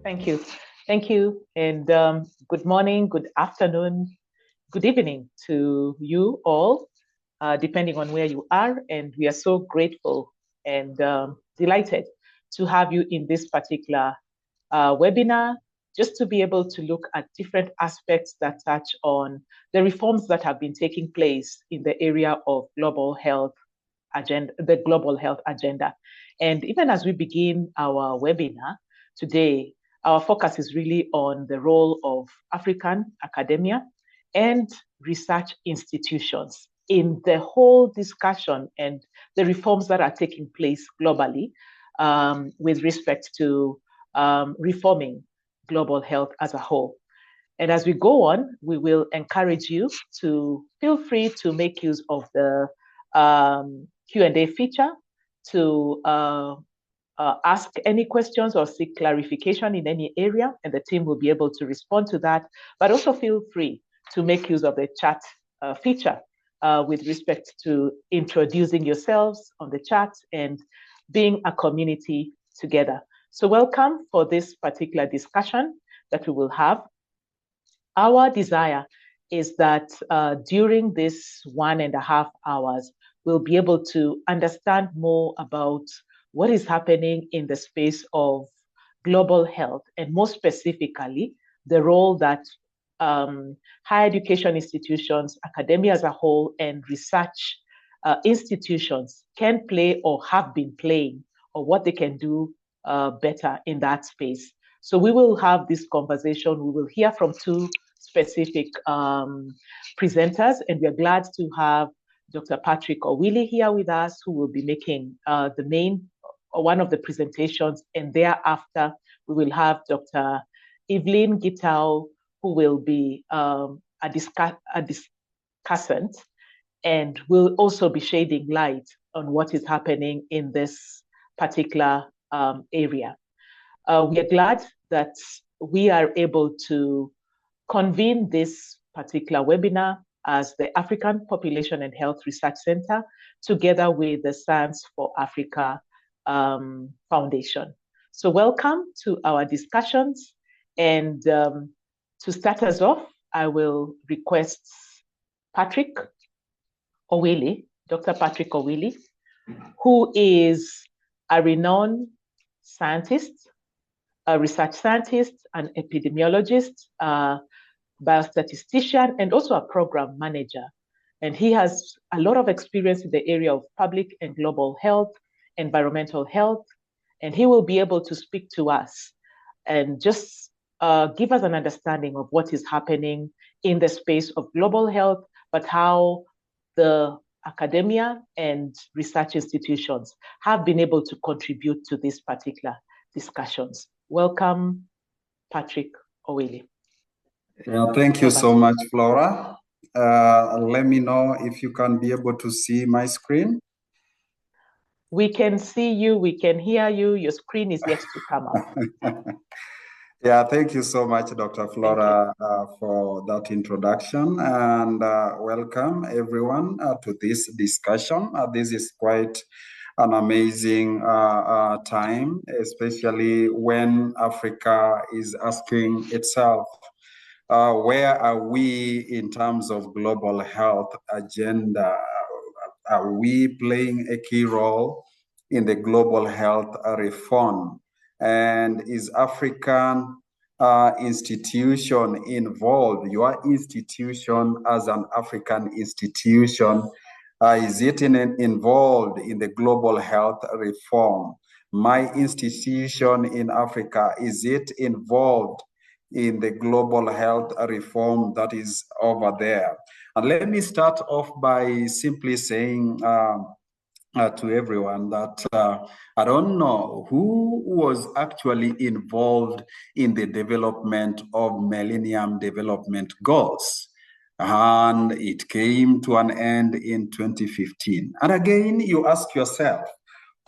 Thank you. Thank you. And good morning, good afternoon, good evening to you all, depending on where you are. And we are so grateful and delighted to have you in this particular webinar, just to be able to look at different aspects that touch on the reforms that have been taking place in the area of global health agenda, the global health agenda. And even as we begin our webinar today, our focus is really on the role of African academia and research institutions in the whole discussion and the reforms that are taking place globally with respect to reforming global health as a whole. And as we go on, we will encourage you to feel free to make use of the Q&A feature to ask any questions or seek clarification in any area, and the team will be able to respond to that. But also feel free to make use of the chat feature with respect to introducing yourselves on the chat and being a community together. So welcome for this particular discussion that we will have. Our desire is that during this 1.5 hours, we'll be able to understand more about what is happening in the space of global health, and more specifically, the role that higher education institutions, academia as a whole, and research institutions can play or have been playing, or what they can do better in that space. So we will have this conversation. We will hear from two specific presenters, and we're glad to have Dr. Patrick Owili here with us, who will be making one of the presentations, and thereafter we will have Dr. Evelyn Gitau, who will be a discussant, and will also be shedding light on what is happening in this particular area. We are glad that we are able to convene this particular webinar as the African Population and Health Research Center, together with the Science for Africa Foundation. So welcome to our discussions. And to start us off, I will request Patrick Owili, Dr. Patrick Owili, who is a renowned scientist, a research scientist, an epidemiologist, biostatistician, and also a program manager. And he has a lot of experience in the area of public and global health, environmental health, and he will be able to speak to us and just give us an understanding of what is happening in the space of global health, but how the academia and research institutions have been able to contribute to these particular discussions. Welcome, Patrick Owili. Yeah, thank you so much, Flora. Let me know if you can be able to see my screen. We can see you, we can hear you. Your screen is yet to come up. Yeah, thank you so much, Dr. Flora, for that introduction, and welcome everyone to this discussion. This is quite an amazing time, especially when Africa is asking itself, where are we in terms of global health agenda? Are we playing a key role in the global health reform? And is African institution involved? Your institution as an African institution, is it involved in the global health reform? My institution in Africa, is it involved in the global health reform that is over there? And let me start off by simply saying to everyone that I don't know who was actually involved in the development of Millennium Development Goals. And it came to an end in 2015. And again, you ask yourself,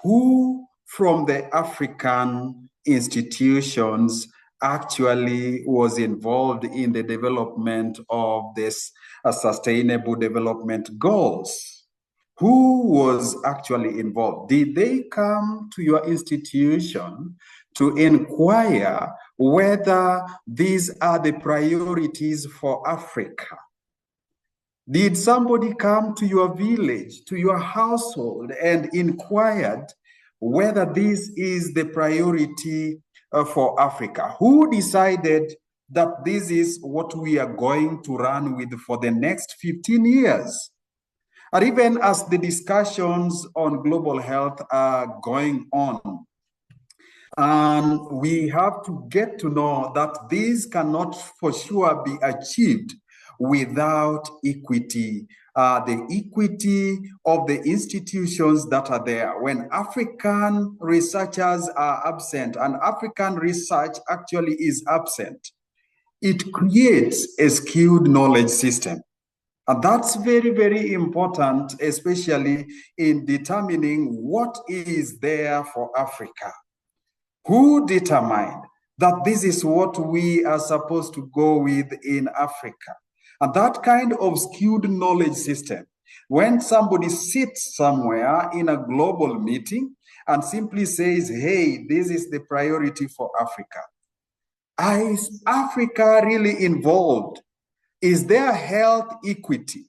who from the African institutions actually was involved in the development of this Sustainable Development Goals? Who was actually involved? Did they come to your institution to inquire whether these are the priorities for Africa. Did somebody come to your village, to your household, and inquired whether this is the priority for Africa? Who decided that this is what we are going to run with for the next 15 years? And even as the discussions on global health are going on, and we have to get to know that these cannot for sure be achieved without equity, the equity of the institutions that are there. When African researchers are absent, and African research actually is absent, it creates a skewed knowledge system. And that's very, very important, especially in determining what is there for Africa. Who determined that this is what we are supposed to go with in Africa? And that kind of skewed knowledge system, when somebody sits somewhere in a global meeting and simply says, hey, this is the priority for Africa. Is Africa really involved? Is there health equity?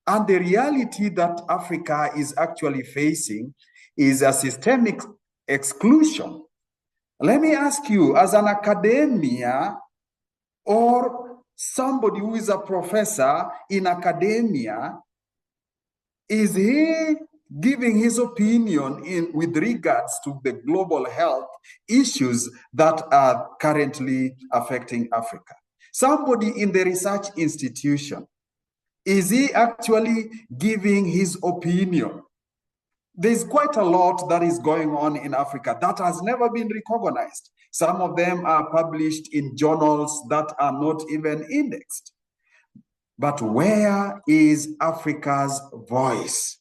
And the reality that Africa is actually facing is a systemic exclusion. Let me ask you, as an academia or somebody who is a professor in academia, is he giving his opinion with regards to the global health issues that are currently affecting Africa? Somebody in the research institution, is he actually giving his opinion? There's quite a lot that is going on in Africa that has never been recognized. Some of them are published in journals that are not even indexed. But where is Africa's voice?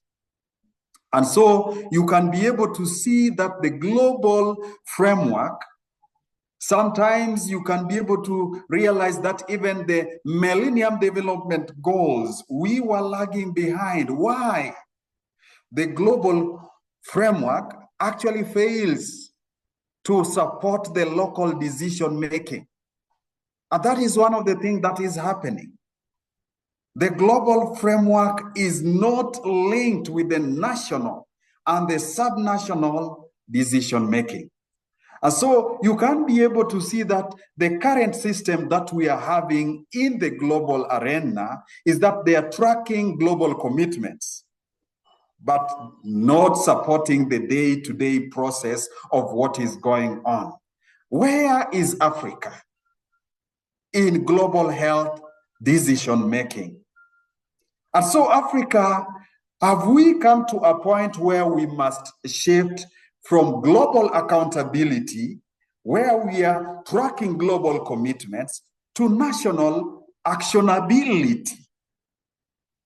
And so you can be able to see that the global framework, sometimes you can be able to realize that even the Millennium Development Goals, we were lagging behind. Why? The global framework actually fails to support the local decision making. And that is one of the things that is happening. The global framework is not linked with the national and the subnational decision making. And so you can be able to see that the current system that we are having in the global arena is that they are tracking global commitments, but not supporting the day-to-day process of what is going on. Where is Africa in global health decision-making? And so Africa, have we come to a point where we must shift from global accountability, where we are tracking global commitments, to national actionability?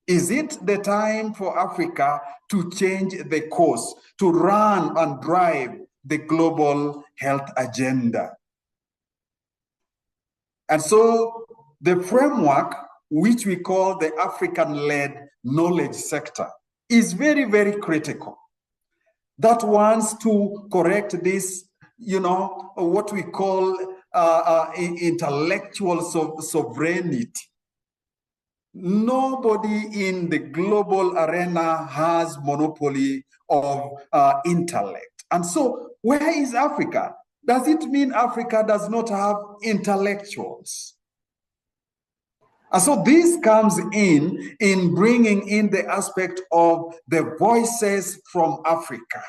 Is it the time for Africa to change the course, to run and drive the global health agenda? And so the framework, which we call the African-led knowledge sector, is very, very critical. That wants to correct this, what we call intellectual sovereignty. Nobody in the global arena has monopoly of intellect. And so where is Africa? Does it mean Africa does not have intellectuals? And so this comes in bringing in the aspect of the voices from Africa,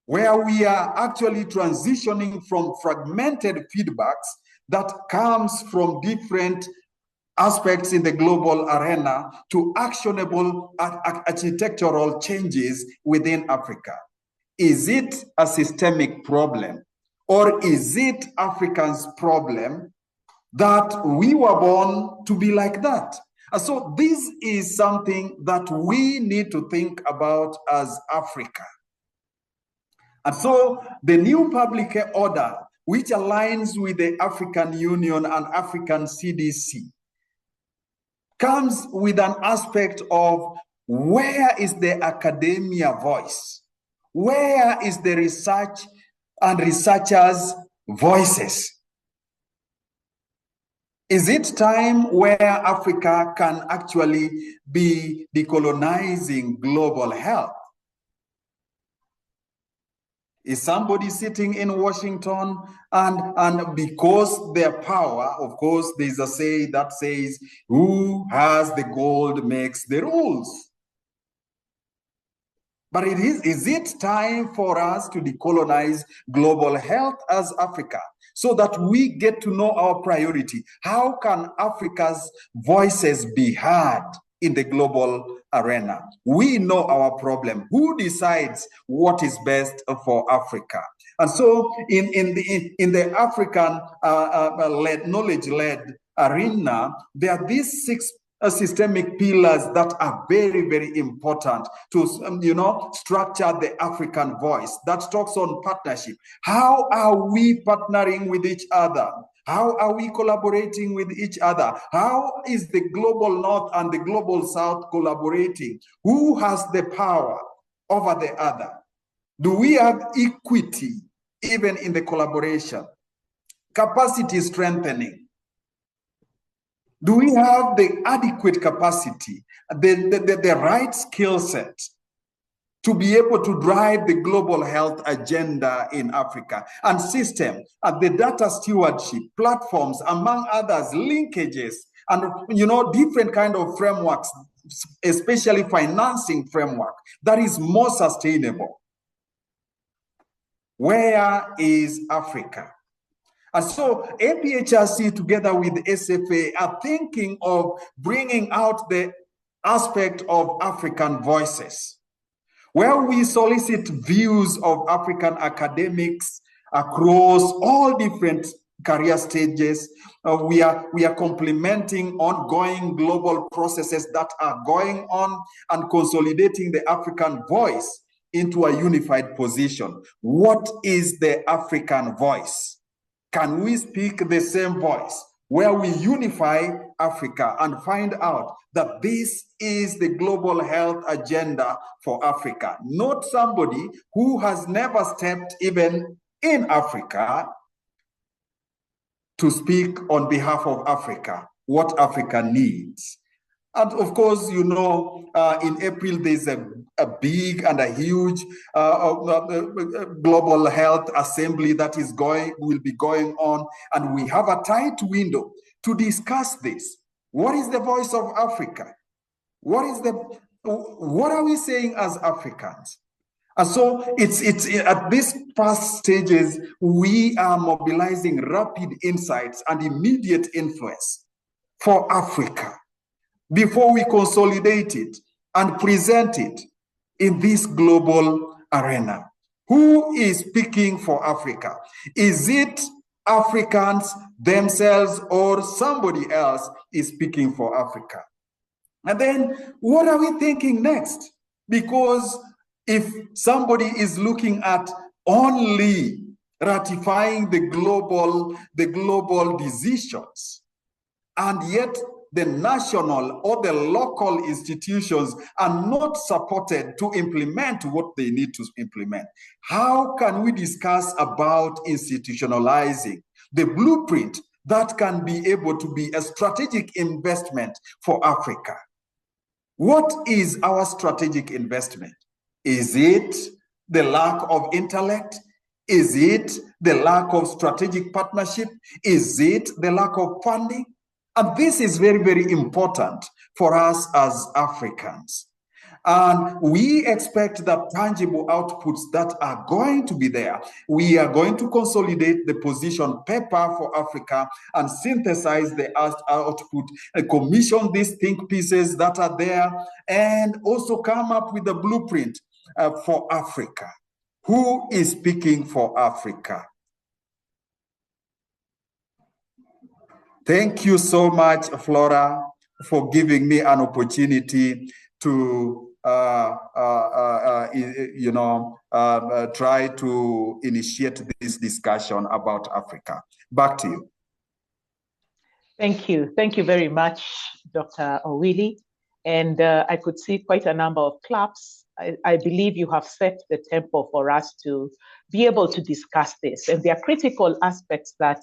where we are actually transitioning from fragmented feedbacks that comes from different aspects in the global arena to actionable architectural changes within Africa. Is it a systemic problem, or is it Africans' problem that we were born to be like that? And so this is something that we need to think about as Africa. And so the new public order, which aligns with the African Union and African CDC, comes with an aspect of where is the academia voice? Where is the research and researchers' voices? Is it time where Africa can actually be decolonizing global health? Is somebody sitting in Washington and because their power, of course, there's a say that says, who has the gold makes the rules. But is it time for us to decolonize global health as Africa so that we get to know our priority? How can Africa's voices be heard in the global arena? We know our problem. Who decides what is best for Africa? And so in the African knowledge-led arena, there are these six systemic pillars that are very, very important to, structure the African voice. That talks on partnership. How are we partnering with each other? How are we collaborating with each other? How is the global North and the global South collaborating? Who has the power over the other? Do we have equity even in the collaboration? Capacity strengthening. Do we have the adequate capacity, the right skill set to be able to drive the global health agenda in Africa? And system, the data stewardship, platforms, among others, linkages, and different kind of frameworks, especially financing framework that is more sustainable. Where is Africa? And so APHRC together with SFA are thinking of bringing out the aspect of African voices, where we solicit views of African academics across all different career stages. We are complementing ongoing global processes that are going on and consolidating the African voice into a unified position. What is the African voice? Can we speak the same voice where we unify Africa and find out that this is the global health agenda for Africa, not somebody who has never stepped even in Africa to speak on behalf of Africa, what Africa needs. And of course, in April, there's a big and a huge global health assembly that will be going on. And we have a tight window to discuss this. What is the voice of Africa? What are we saying as Africans? And so it's at these first stages, we are mobilizing rapid insights and immediate influence for Africa before we consolidate it and present it in this global arena. Who is speaking for Africa? Is it Africans themselves or somebody else is speaking for Africa? And then what are we thinking next? Because if somebody is looking at only ratifying the global decisions, and yet the national or the local institutions are not supported to implement what they need to implement, how can we discuss about institutionalizing the blueprint that can be able to be a strategic investment for Africa? What is our strategic investment? Is it the lack of intellect? Is it the lack of strategic partnership? Is it the lack of funding? And this is very, very important for us as Africans. And we expect the tangible outputs that are going to be there. We are going to consolidate the position paper for Africa and synthesize the output, and commission these think pieces that are there, and also come up with a blueprint for Africa. Who is speaking for Africa? Thank you so much, Flora, for giving me an opportunity to try to initiate this discussion about Africa. Back to you. Thank you. Thank you very much, Dr. Owili. And I could see quite a number of claps I believe you have set the tempo for us to be able to discuss this. And there are critical aspects that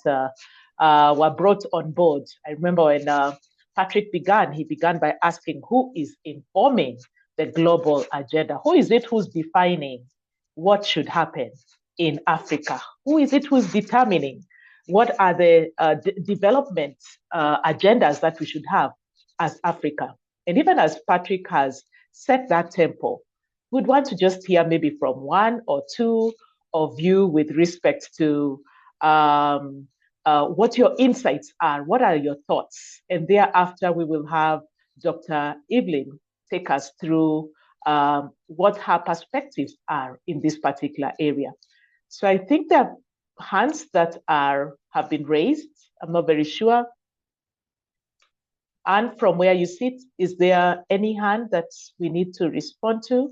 were brought on board. I remember when Patrick began, he began by asking who is informing the global agenda? Who is it who's defining what should happen in Africa? Who is it who's determining what are the development agendas that we should have as Africa? And even as Patrick has set that tempo, we'd want to just hear maybe from one or two of you with respect to what your insights are, what are your thoughts? And thereafter, we will have Dr. Evelyn take us through what her perspectives are in this particular area. So I think there are hands that have been raised. I'm not very sure. And from where you sit, is there any hand that we need to respond to?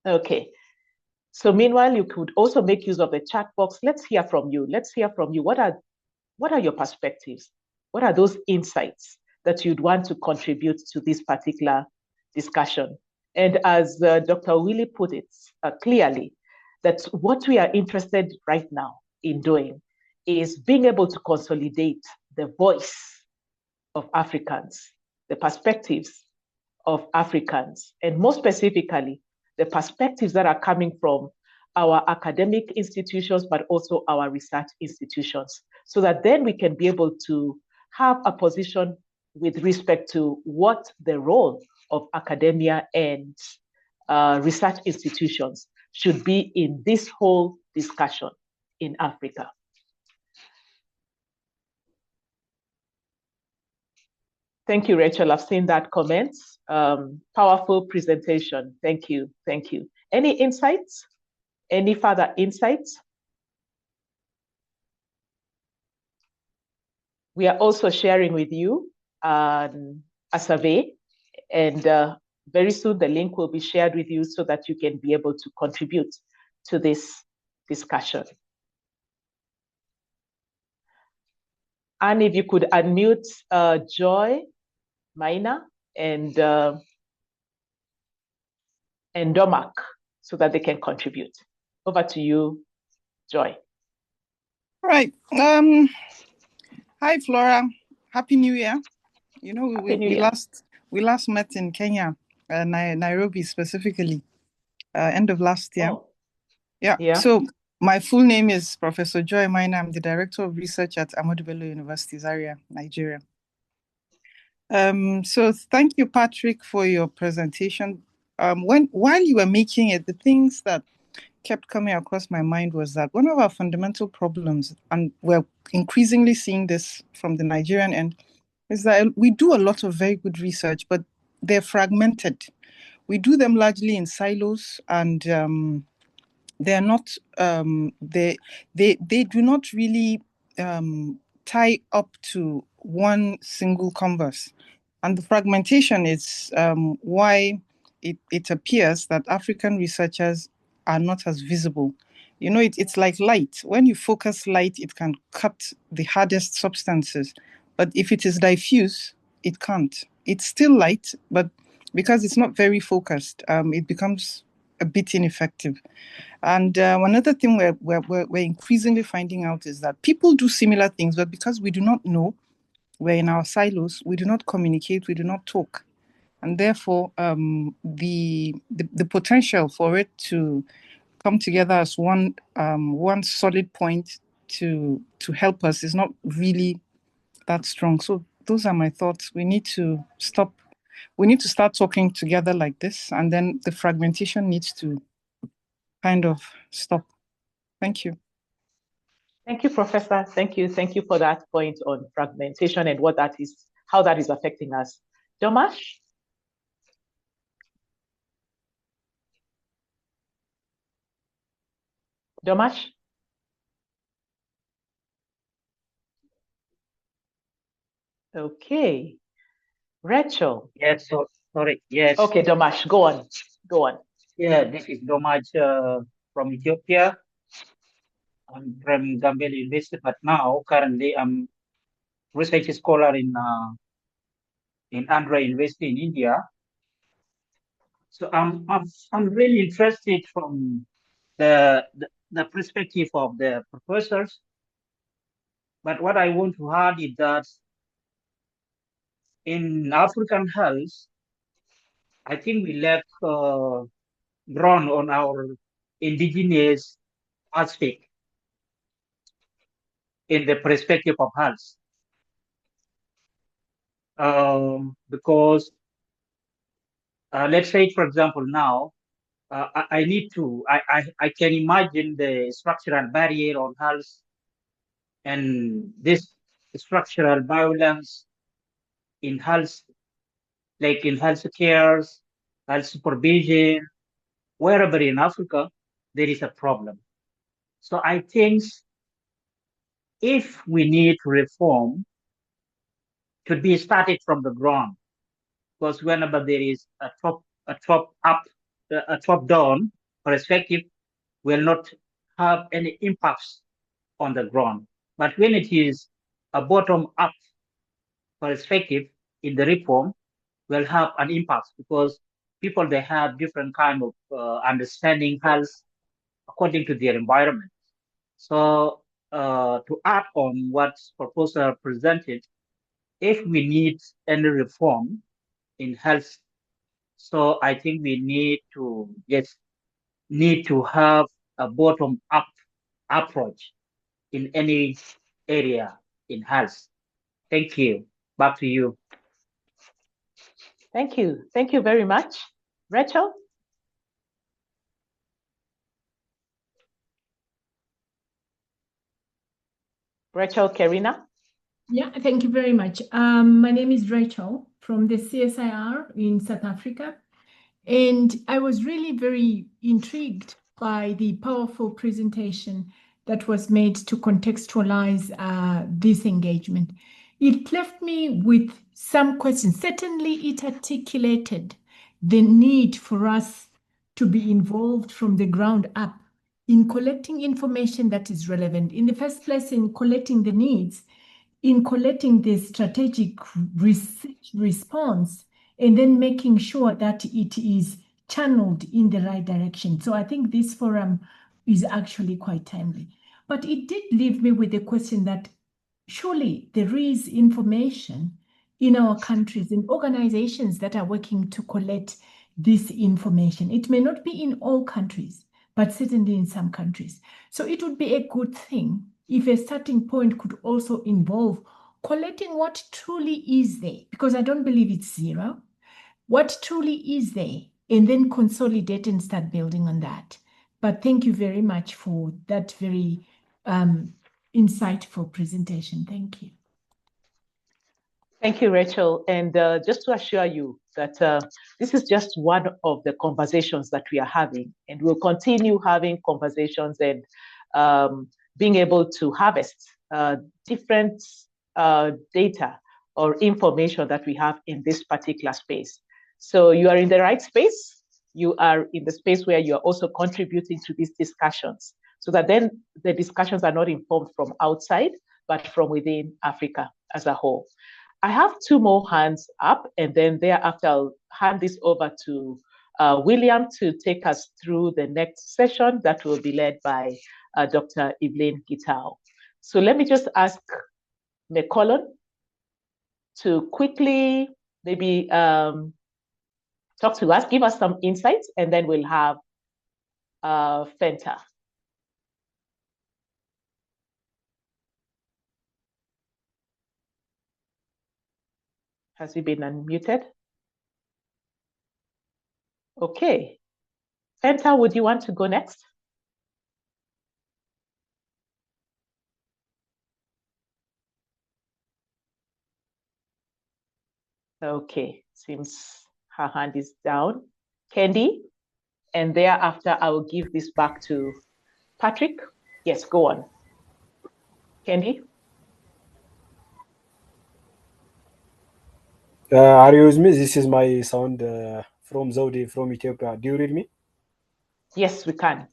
Okay. So meanwhile, you could also make use of the chat box. Let's hear from you. Let's hear from you. What are your perspectives? What are those insights that you'd want to contribute to this particular discussion? And as Dr. Willie put it clearly, that what we are interested right now in doing is being able to consolidate the voice of Africans, the perspectives of Africans, and more specifically, the perspectives that are coming from our academic institutions, but also our research institutions, so that then we can be able to have a position with respect to what the role of academia and research institutions should be in this whole discussion in Africa. Thank you, Rachel. I've seen that comment. Powerful presentation. Thank you. Thank you. Any insights? Any further insights? We are also sharing with you a survey, and very soon the link will be shared with you so that you can be able to contribute to this discussion. And if you could unmute Joy, Maina, and Domac so that they can contribute. Over to you, Joy. Right. Hi, Flora. Happy New Year. You know, we last met in Kenya, Nairobi specifically, end of last year. Oh. Yeah. So my full name is Professor Joy Maina. I'm the Director of Research at Ahmadu Bello University, Zaria, Nigeria. So thank you, Patrick, for your presentation. While you were making it, the things that kept coming across my mind was that one of our fundamental problems, and we're increasingly seeing this from the Nigerian end, is that we do a lot of very good research, but they're fragmented. We do them largely in silos, and they're not. They do not really tie up to one single converse, and the fragmentation is why it appears that African researchers are not as visible. You know, it's like light. When you focus light, it can cut the hardest substances. But if it is diffuse, it can't. It's still light, but because it's not very focused, it becomes a bit ineffective. And another thing we're increasingly finding out is that people do similar things, but because we do not know, we're in our silos, we do not communicate, we do not talk. And therefore, the potential for it to come together as one solid point to help us is not really that strong. So those are my thoughts. We need to start talking together like this, and then the fragmentation needs to kind of stop. Thank you. Thank you, Professor. Thank you. Thank you for that point on fragmentation and what that is, how that is affecting us. Domash? Domash? Okay. Rachel? Yes, sorry. Yes. Okay, Domash, go on. Go on. Yeah, this is Domash from Ethiopia. I'm from Gambia University, but now currently I'm research scholar in in Andhra University in India. So I'm really interested from the perspective of the professors. But what I want to add is that in African health, I think we lack ground on our indigenous aspect in the perspective of health. Because let's say, for example, now I can imagine the structural barrier on health and this structural violence in health, like in health cares, health supervision, wherever in Africa, there is a problem. So I think if we need to reform, should be started from the ground, because whenever there is a top down perspective, will not have any impacts on the ground. But when it is a bottom up perspective in the reform, will have an impact because people they have different kind of understanding health according to their environment. So to add on what proposal presented, if we need any reform in health, so I think we need to have a bottom up approach in any area in health. Thank you. Back to you. Thank you. Thank you very much. Rachel? Rachel Karina? Yeah, thank you very much. My name is Rachel from the CSIR in South Africa. And I was really very intrigued by the powerful presentation that was made to contextualize this engagement. It left me with some questions. Certainly, it articulated the need for us to be involved from the ground up in collecting information that is relevant. In the first place, in collecting the needs, in collecting the strategic research response, and then making sure that it is channeled in the right direction. So I think this forum is actually quite timely. But it did leave me with the question that surely there is information in our countries and organizations that are working to collect this information. It may not be in all countries, but certainly in some countries. So it would be a good thing if a starting point could also involve collecting what truly is there, because I don't believe it's zero. What truly is there, and then consolidate and start building on that. But thank you very much for that very insightful presentation. Thank you. Thank you, Rachel. And just to assure you that this is just one of the conversations that we are having, and we'll continue having conversations and being able to harvest different data or information that we have in this particular space. So you are in the right space. You are in the space where you are also contributing to these discussions, so that then the discussions are not informed from outside, but from within Africa as a whole. I have two more hands up, and then thereafter I'll hand this over to William to take us through the next session that will be led by Dr. Evelyn Gitao. So let me just ask Mekolon to quickly maybe talk to us, give us some insights, and then we'll have Fenta. Has he been unmuted? Okay. Fenta, would you want to go next? Okay, seems her hand is down. Candy, and thereafter I will give this back to Patrick. Yes, go on. Candy? Are you with me? This is my sound from Zaudi, from Ethiopia. Do you read me? Yes, we can.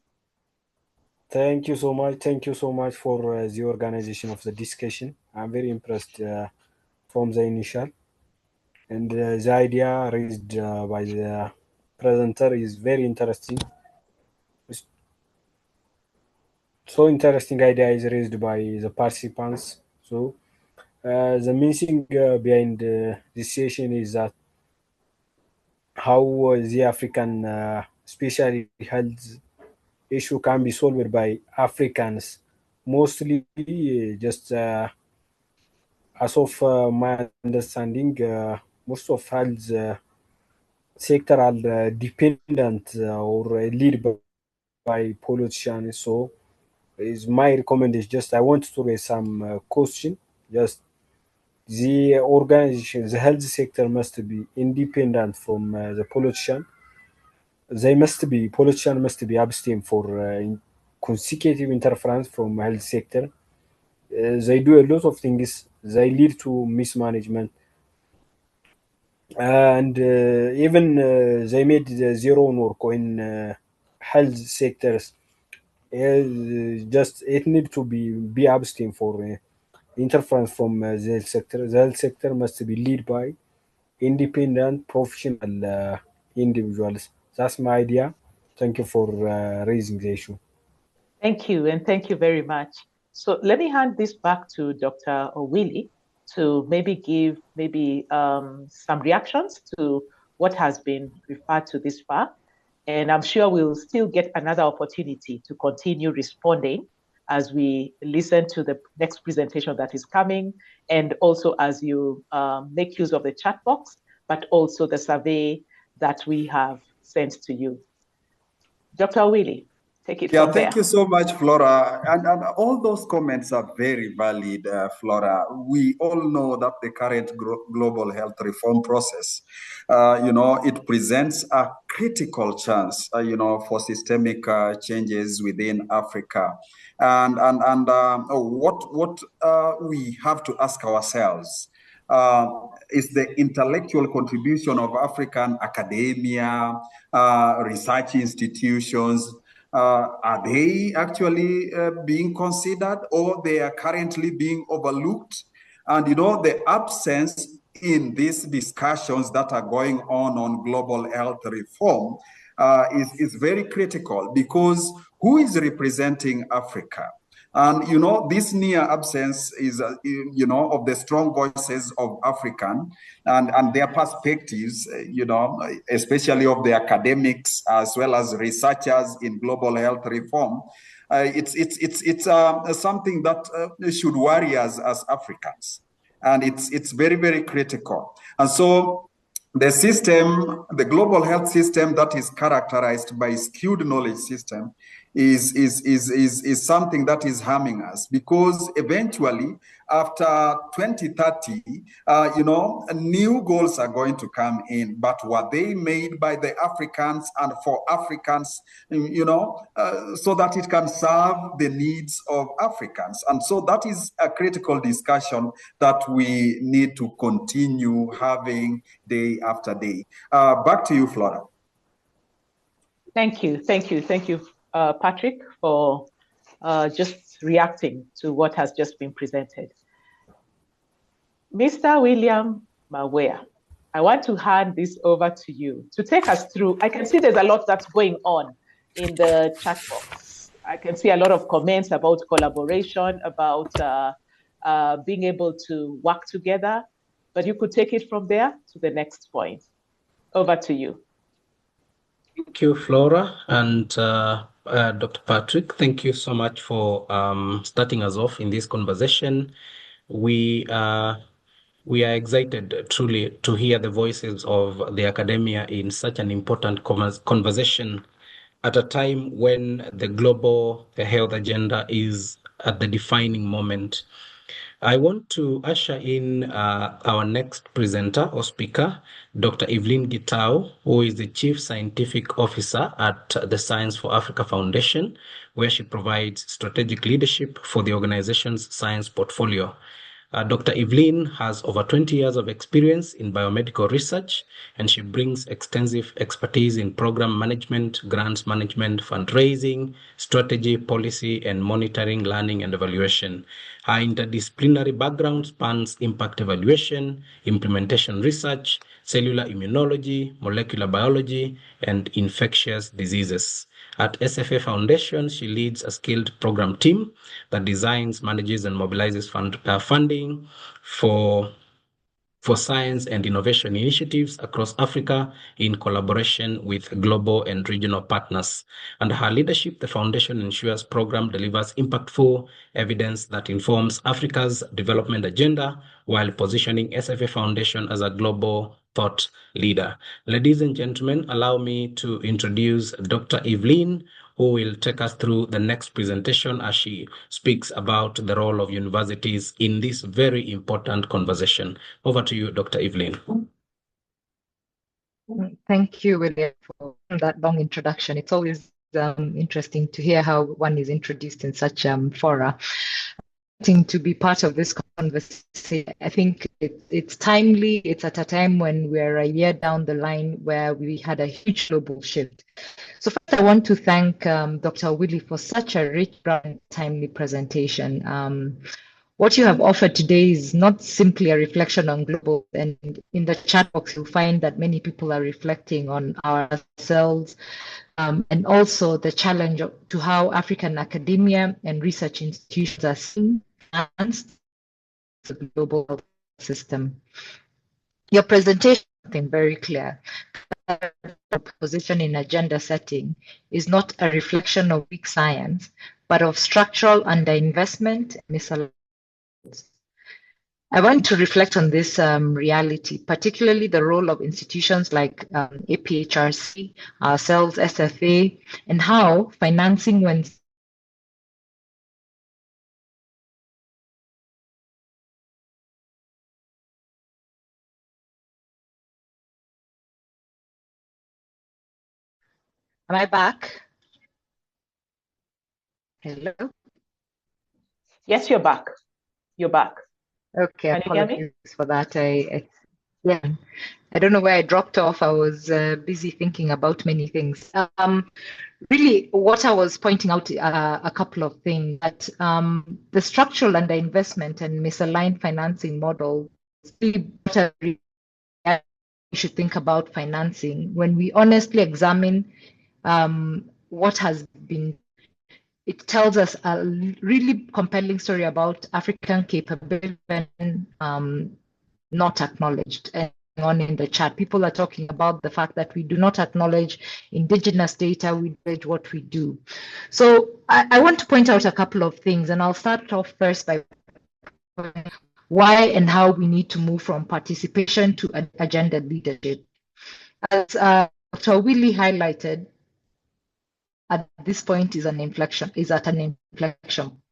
Thank you so much. Thank you so much for the organization of the discussion. I'm very impressed from the initial. and the idea raised by the presenter is very interesting. So interesting idea is raised by the participants. So the main thing behind this session is that how the African, especially health issue, can be solved by Africans, mostly just as of my understanding, most of health sector are dependent or lead by politicians. So is my recommendation. Just I want to raise some question. Just the organization, the health sector must be independent from the politician. They must be politician must be abstain for consecutive interference from health sector. They do a lot of things. They lead to mismanagement, and even they made their own work in health sectors. Just it need to be abstain for interference from the health sector. The health sector must be led by independent professional individuals. That's my idea. Thank you for raising the issue. Thank you, and thank you very much. So let me hand this back to Dr. Owili to maybe give some reactions to what has been referred to this far. And I'm sure we'll still get another opportunity to continue responding as we listen to the next presentation that is coming, and also as you make use of the chat box, but also the survey that we have sent to you. Dr. Owili, take it from there. Thank you so much, Flora. And all those comments are very valid, Flora. We all know that the current global health reform process, it presents a critical chance, for systemic changes within Africa. And what we have to ask ourselves is the intellectual contribution of African academia, research institutions. Are they actually being considered, or they are currently being overlooked? And the absence in these discussions that are going on global health reform is very critical, because who is representing Africa? And this near absence is of the strong voices of African and their perspectives, especially of the academics as well as researchers in global health reform. It's something that should worry us as Africans, and it's very, very critical. And so the global health system that is characterized by skewed knowledge system is something that is harming us, because eventually after 2030, new goals are going to come in, but were they made by the Africans and for Africans, so that it can serve the needs of Africans? And so that is a critical discussion that we need to continue having day after day. Back to you, Flora. Thank you, Patrick, for just reacting to what has just been presented. Mr. William Mawea, I want to hand this over to you to take us through. I can see there's a lot that's going on in the chat box. I can see a lot of comments about collaboration, about being able to work together, but you could take it from there to the next point. Over to you. Thank you, Flora, and Dr. Patrick. Thank you so much for starting us off in this conversation. We are excited truly to hear the voices of the academia in such an important conversation at a time when the global health agenda is at the defining moment. I want to usher in our next presenter or speaker, Dr. Evelyn Gitau, who is the Chief Scientific Officer at the Science for Africa Foundation, where she provides strategic leadership for the organization's science portfolio. Dr. Evelyn has over 20 years of experience in biomedical research, and she brings extensive expertise in program management, grants management, fundraising, strategy, policy, and monitoring, learning, and evaluation. Her interdisciplinary background spans impact evaluation, implementation research, cellular immunology, molecular biology, and infectious diseases. At SFA Foundation, she leads a skilled program team that designs, manages, and mobilizes funding for science and innovation initiatives across Africa in collaboration with global and regional partners. Under her leadership, the foundation ensures program delivers impactful evidence that informs Africa's development agenda while positioning SFA Foundation as a global thought leader. Ladies and gentlemen, allow me to introduce Dr. Evelyn, who will take us through the next presentation as she speaks about the role of universities in this very important conversation. Over to you, Dr. Evelyn. Thank you, William, for that long introduction. It's always interesting to hear how one is introduced in such fora. To be part of this conversation, I think it's timely. It's at a time when we're a year down the line where we had a huge global shift. So first, I want to thank Dr. Willie for such a rich, and timely presentation. What you have offered today is not simply a reflection on global, and in the chat box, you'll find that many people are reflecting on ourselves, and also the challenge to how African academia and research institutions are seen as the global health system. Your presentation is very clear. Position in agenda setting is not a reflection of weak science, but of structural underinvestment and misalignment. I want to reflect on this reality, particularly the role of institutions like APHRC, ourselves, SFA, and how financing when Am I back? Hello? Yes, you're back. You're back. Okay, Can you hear me? apologies for that. Yeah, I don't know where I dropped off. I was busy thinking about many things. Really, what I was pointing out a couple of things, that the structural underinvestment and misaligned financing model, we should think about financing. When we honestly examine what has been, it tells us a really compelling story about African capability not acknowledged. And on in the chat, people are talking about the fact that we do not acknowledge indigenous data, we acknowledge what we do. So I want to point out a couple of things, and I'll start off first by why and how we need to move from participation to agenda leadership. As Dr. Willie highlighted, at this point is at an inflection.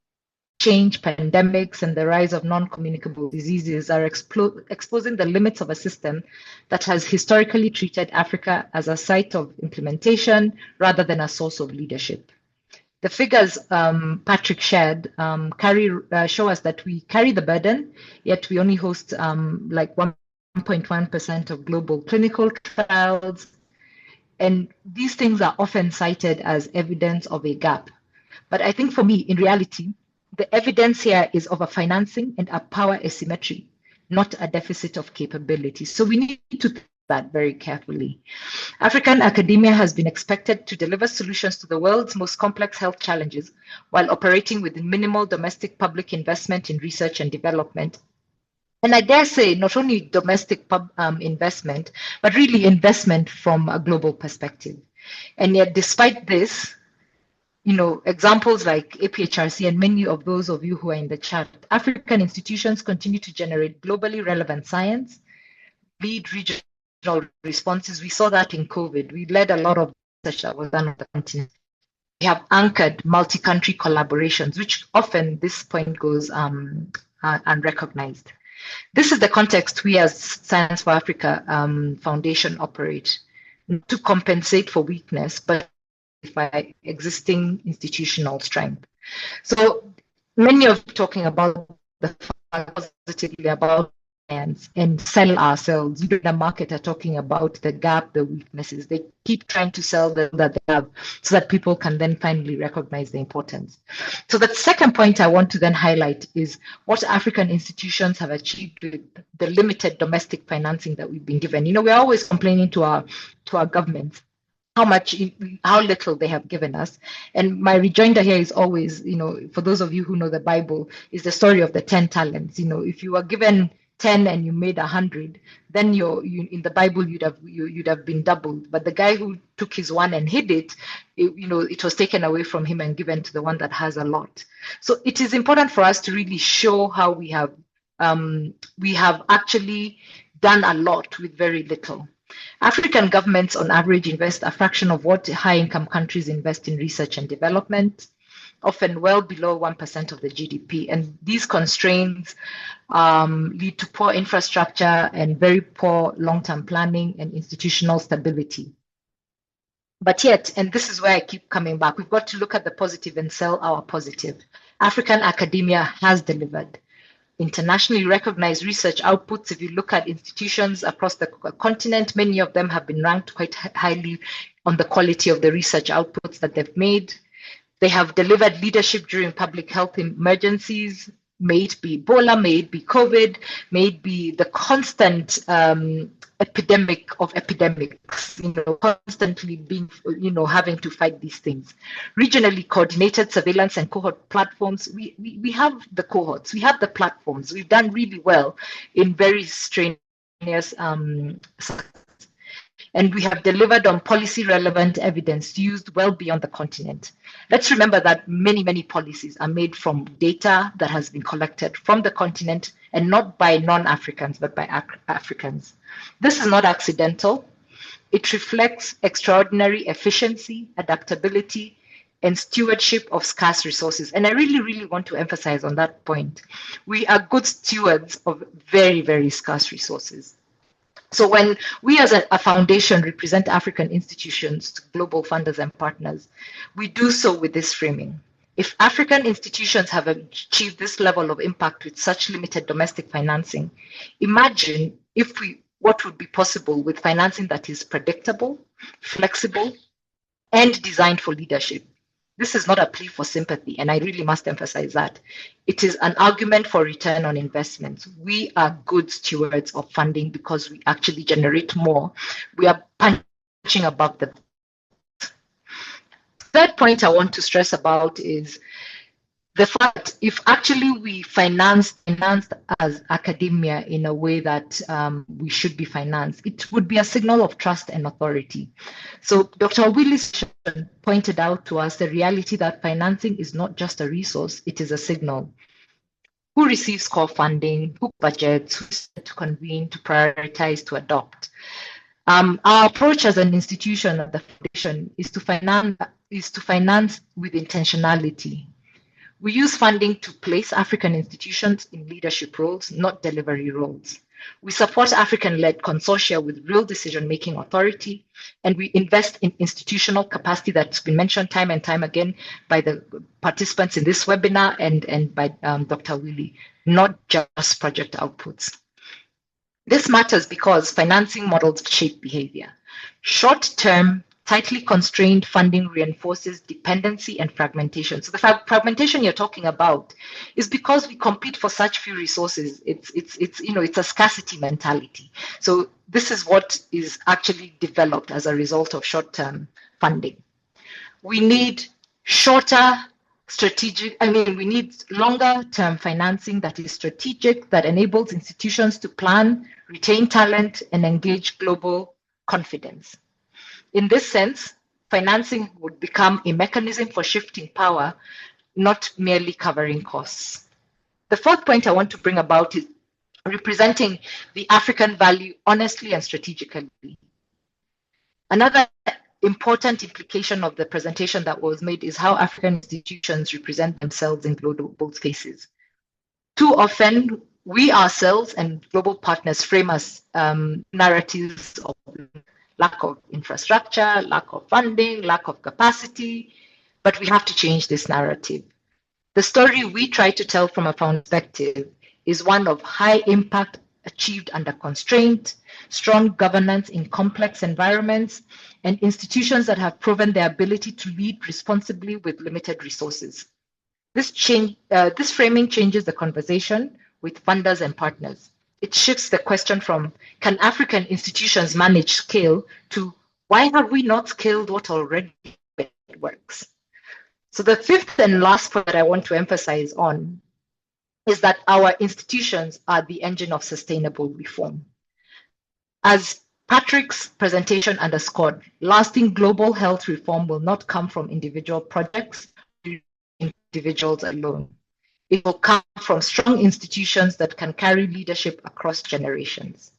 Change, pandemics, and the rise of non-communicable diseases are exposing the limits of a system that has historically treated Africa as a site of implementation rather than a source of leadership. The figures Patrick shared show us that we carry the burden, yet we only host like 1.1% of global clinical trials. And these things are often cited as evidence of a gap. But I think for me, in reality, the evidence here is of a financing and a power asymmetry, not a deficit of capability. So we need to think that very carefully. African academia has been expected to deliver solutions to the world's most complex health challenges while operating with minimal domestic public investment in research and development. And I dare say not only domestic investment, but really investment from a global perspective. And yet, despite this, examples like APHRC and many of those of you who are in the chat, African institutions continue to generate globally relevant science, lead regional responses. We saw that in COVID. We led a lot of research that was done on the continent. We have anchored multi-country collaborations, which often this point goes unrecognized. This is the context we as Science for Africa Foundation operate, to compensate for weakness, but by existing institutional strength. So many of you talking about the positively about and sell ourselves. You in the market are talking about the gap, the weaknesses. They keep trying to sell them that they have so that people can then finally recognize the importance. So the second point I want to then highlight is what African institutions have achieved with the limited domestic financing that we've been given. You know, we're always complaining to our governments how little they have given us. And my rejoinder here is always, you know, for those of you who know the Bible, is the story of the 10 talents. You know, if you were given 10 and you made 100, then you in the Bible you'd have been doubled. But the guy who took his one and hid it, you know, it was taken away from him and given to the one that has a lot. So it is important for us to really show how we have actually done a lot with very little. African governments on average invest a fraction of what high-income countries invest in research and development, often well below 1% of the GDP. And these constraints lead to poor infrastructure and very poor long-term planning and institutional stability. But yet, and this is where I keep coming back, we've got to look at the positive and sell our positive. African academia has delivered. Internationally recognized research outputs, if you look at institutions across the continent, many of them have been ranked quite highly on the quality of the research outputs that they've made. They have delivered leadership during public health emergencies, may it be Ebola, may it be COVID, may it be the constant epidemic of epidemics, you know, constantly being, you know, having to fight these things. Regionally coordinated surveillance and cohort platforms, we have the cohorts, we have the platforms, we've done really well in very strenuous and we have delivered on policy relevant evidence used well beyond the continent. Let's remember that many, many policies are made from data that has been collected from the continent and not by non-Africans, but by Africans. This is not accidental. It reflects extraordinary efficiency, adaptability, and stewardship of scarce resources. And I really, really want to emphasize on that point. We are good stewards of very, very scarce resources. So when we as a foundation represent African institutions to global funders and partners, we do so with this framing. If African institutions have achieved this level of impact with such limited domestic financing, imagine what would be possible with financing that is predictable, flexible, and designed for leadership. This is not a plea for sympathy, and I really must emphasize that. It is an argument for return on investment. We are good stewards of funding because we actually generate more. We are punching above the. Third point I want to stress about is the fact if actually we financed as academia in a way that we should be financed, it would be a signal of trust and authority. So Dr. Willis pointed out to us the reality that financing is not just a resource, it is a signal. Who receives core funding, who budgets, who's to convene, to prioritize, to adopt. Our approach as an institution of the foundation is to finance with intentionality. We use funding to place African institutions in leadership roles, not delivery roles. We support African-led consortia with real decision-making authority, and we invest in institutional capacity that's been mentioned time and time again by the participants in this webinar and by Dr. Willie, not just project outputs. This matters because financing models shape behavior. Short-term, tightly constrained funding reinforces dependency and fragmentation. So the fragmentation you're talking about is because we compete for such few resources. It's a scarcity mentality. So this is what is actually developed as a result of short-term funding. We need we need longer-term financing that is strategic, that enables institutions to plan, retain talent, and engage global confidence. In this sense, financing would become a mechanism for shifting power, not merely covering costs. The fourth point I want to bring about is representing the African value honestly and strategically. Another important implication of the presentation that was made is how African institutions represent themselves in global spaces. Too often, we ourselves and global partners frame us narratives of lack of infrastructure, lack of funding, lack of capacity, but we have to change this narrative. The story we try to tell from a perspective is one of high impact achieved under constraint, strong governance in complex environments, and institutions that have proven their ability to lead responsibly with limited resources. This framing changes the conversation with funders and partners. It shifts the question from, can African institutions manage scale, to why have we not scaled what already works? So the fifth and last point that I want to emphasize on is that our institutions are the engine of sustainable reform. As Patrick's presentation underscored, lasting global health reform will not come from individual projects, individuals alone. It will come from strong institutions that can carry leadership across generations.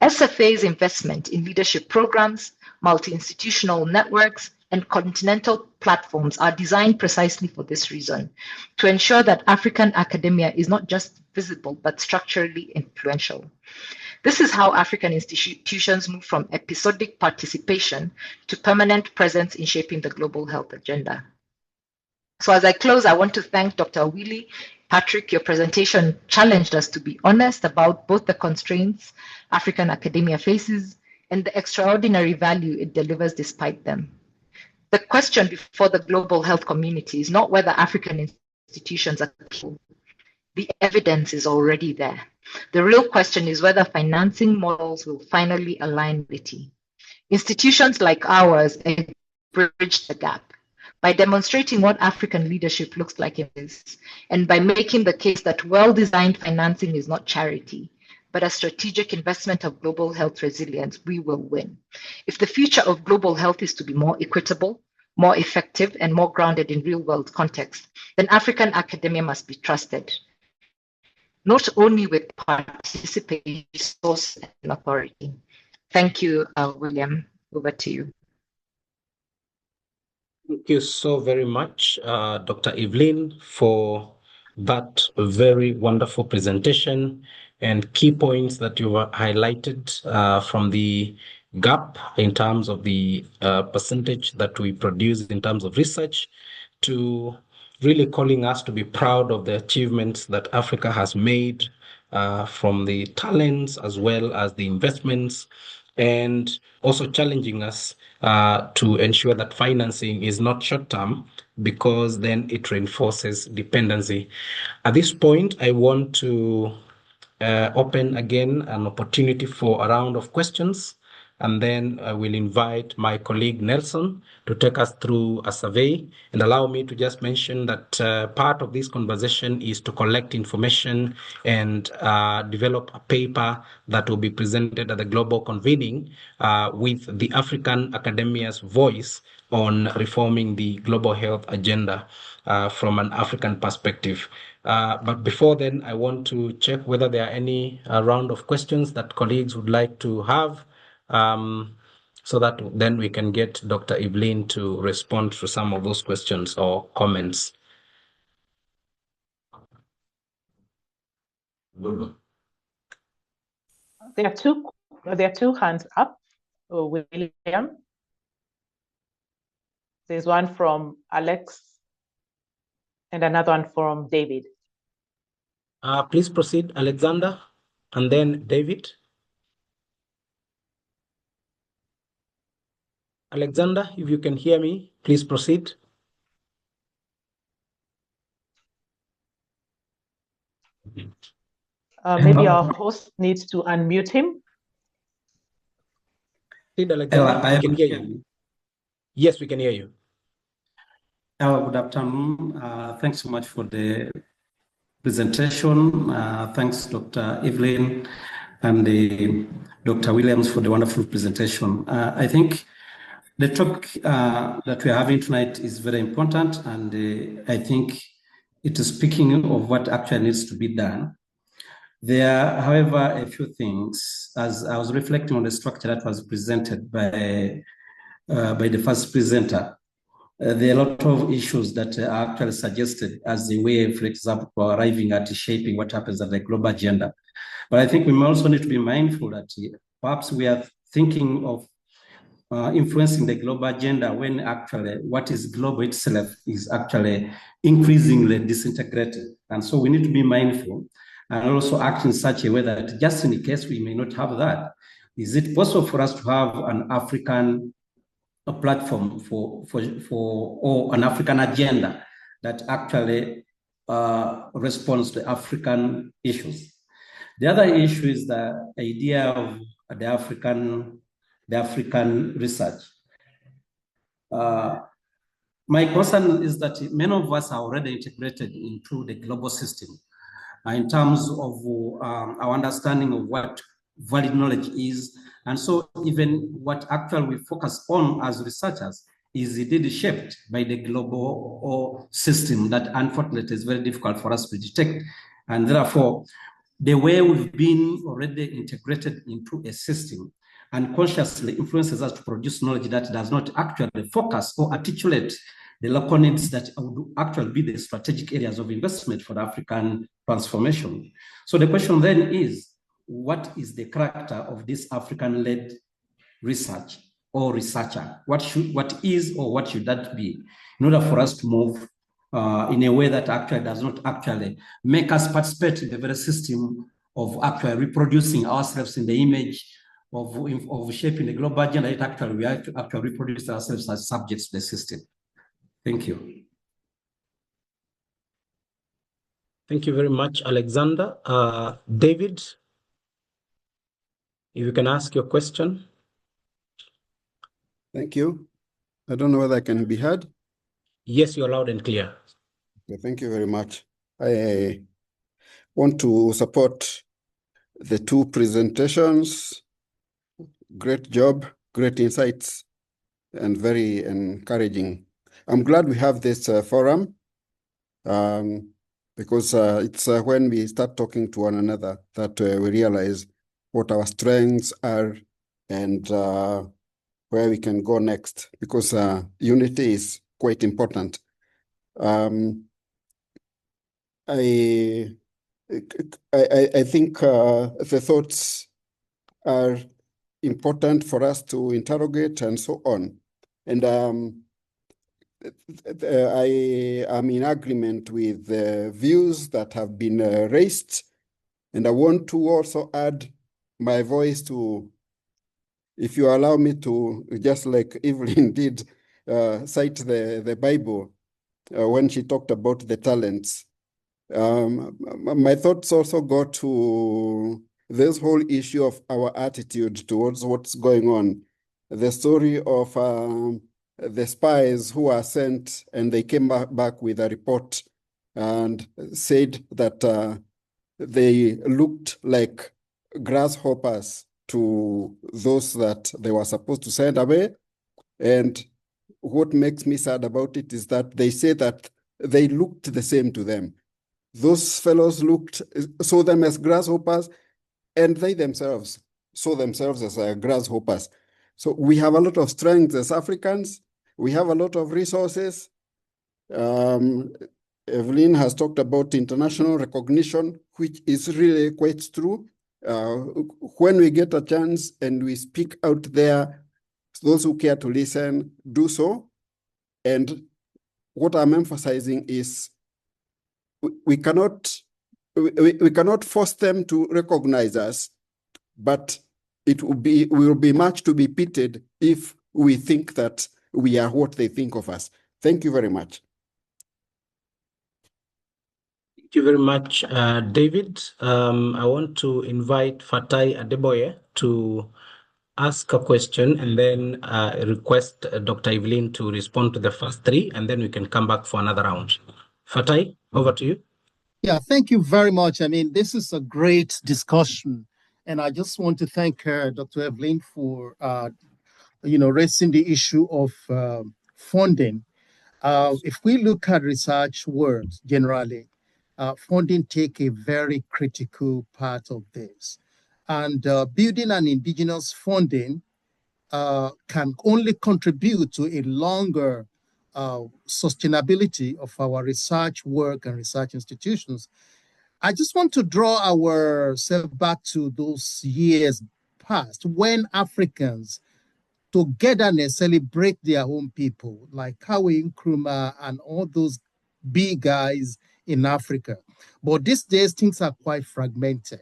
SFA's investment in leadership programs, multi-institutional networks, and continental platforms are designed precisely for this reason, to ensure that African academia is not just visible, but structurally influential. This is how African institutions move from episodic participation to permanent presence in shaping the global health agenda. So as I close, I want to thank Dr. Willie. Patrick, your presentation challenged us to be honest about both the constraints African academia faces and the extraordinary value it delivers despite them. The question before the global health community is not whether African institutions are capable. The evidence is already there. The real question is whether financing models will finally align with it. Institutions like ours bridge the gap by demonstrating what African leadership looks like in this, and by making the case that well-designed financing is not charity, but a strategic investment of global health resilience. We will win. If the future of global health is to be more equitable, more effective, and more grounded in real-world context, then African academia must be trusted, not only with participation, resource, and authority. Thank you, William. Over to you. Thank you so very much, Dr. Evelyn, for that very wonderful presentation and key points that you highlighted from the gap in terms of the percentage that we produce in terms of research, to really calling us to be proud of the achievements that Africa has made from the talents as well as the investments, and also challenging us to ensure that financing is not short-term, because then it reinforces dependency. At this point, I want to open again an opportunity for a round of questions, and then I will invite my colleague Nelson to take us through a survey. And allow me to just mention that part of this conversation is to collect information and develop a paper that will be presented at the global convening with the African academia's voice on reforming the global health agenda from an African perspective. But before then, I want to check whether there are any round of questions that colleagues would like to have, so that then we can get Dr. Evelyn to respond to some of those questions or comments. There are two hands up. William. There's one from Alex and another one from David. Please proceed, Alexander, and then David. Alexander, if you can hear me, please proceed. Maybe our host needs to unmute him. Alexander, I can hear you. Yes, we can hear you. Good afternoon. Thanks so much for the presentation. Thanks, Dr. Evelyn and Dr. Williams, for the wonderful presentation. I think the topic that we're having tonight is very important, and I think it is speaking of what actually needs to be done. There are, however, a few things. As I was reflecting on the structure that was presented by the first presenter, there are a lot of issues that are actually suggested as the way, for example, for arriving at shaping what happens at the global agenda. But I think we also need to be mindful that perhaps we are thinking of influencing the global agenda when actually what is global itself is actually increasingly disintegrated. And so we need to be mindful and also act in such a way that just in case we may not have that, is it possible for us to have an African platform for or an African agenda that actually responds to African issues? The other issue is the idea of the African research. My concern is that many of us are already integrated into the global system in terms of our understanding of what valid knowledge is. And so even what actually we focus on as researchers is indeed shaped by the global system that unfortunately is very difficult for us to detect. And therefore, the way we've been already integrated into a system unconsciously influences us to produce knowledge that does not actually focus or articulate the local needs that would actually be the strategic areas of investment for the African transformation. So the question then is, what is the character of this African-led research or researcher? What is or what should that be in order for us to move in a way that actually does not actually make us participate in the very system of actually reproducing ourselves in the image of shaping the global agenda? It actually we have to actually reproduce ourselves as subjects to the system. Thank you. Thank you very much, Alexander. David, if you can ask your question. Thank you. I don't know whether I can be heard. Yes, you're loud and clear. Okay, thank you very much. I want to support the two presentations. Great job, great insights, and very encouraging. I'm glad we have this forum because it's when we start talking to one another that we realize what our strengths are and where we can go next, because unity is quite important. I think the thoughts are important for us to interrogate and so on. And I am in agreement with the views that have been raised. And I want to also add my voice to, if you allow me to, just like Evelyn did, cite the Bible when she talked about the talents. My thoughts also go to this whole issue of our attitude towards what's going on. The story of the spies who are sent and they came back with a report and said that they looked like grasshoppers to those that they were supposed to send away. And what makes me sad about it is that they say that they looked the same to them. Those fellows saw them as grasshoppers, and they themselves saw themselves as grasshoppers. So we have a lot of strength as Africans. We have a lot of resources. Evelyn has talked about international recognition, which is really quite true. When we get a chance and we speak out there, those who care to listen, do so. And what I'm emphasizing is we cannot force them to recognize us, but it will be much to be pitied if we think that we are what they think of us. Thank you very much. Thank you very much, David. I want to invite Fatai Adeboye to ask a question and then request Dr. Evelyn to respond to the first three, and then we can come back for another round. Fatai, over to you. Yeah, thank you very much. I mean, this is a great discussion, and I just want to thank Dr. Evelyn for, raising the issue of funding. If we look at research work generally, funding take a very critical part of this. And building an indigenous funding can only contribute to a longer sustainability of our research work and research institutions. I just want to draw ourselves back to those years past when Africans togetherness celebrate their own people, like Kawi Nkrumah and all those big guys in Africa. But these days, things are quite fragmented.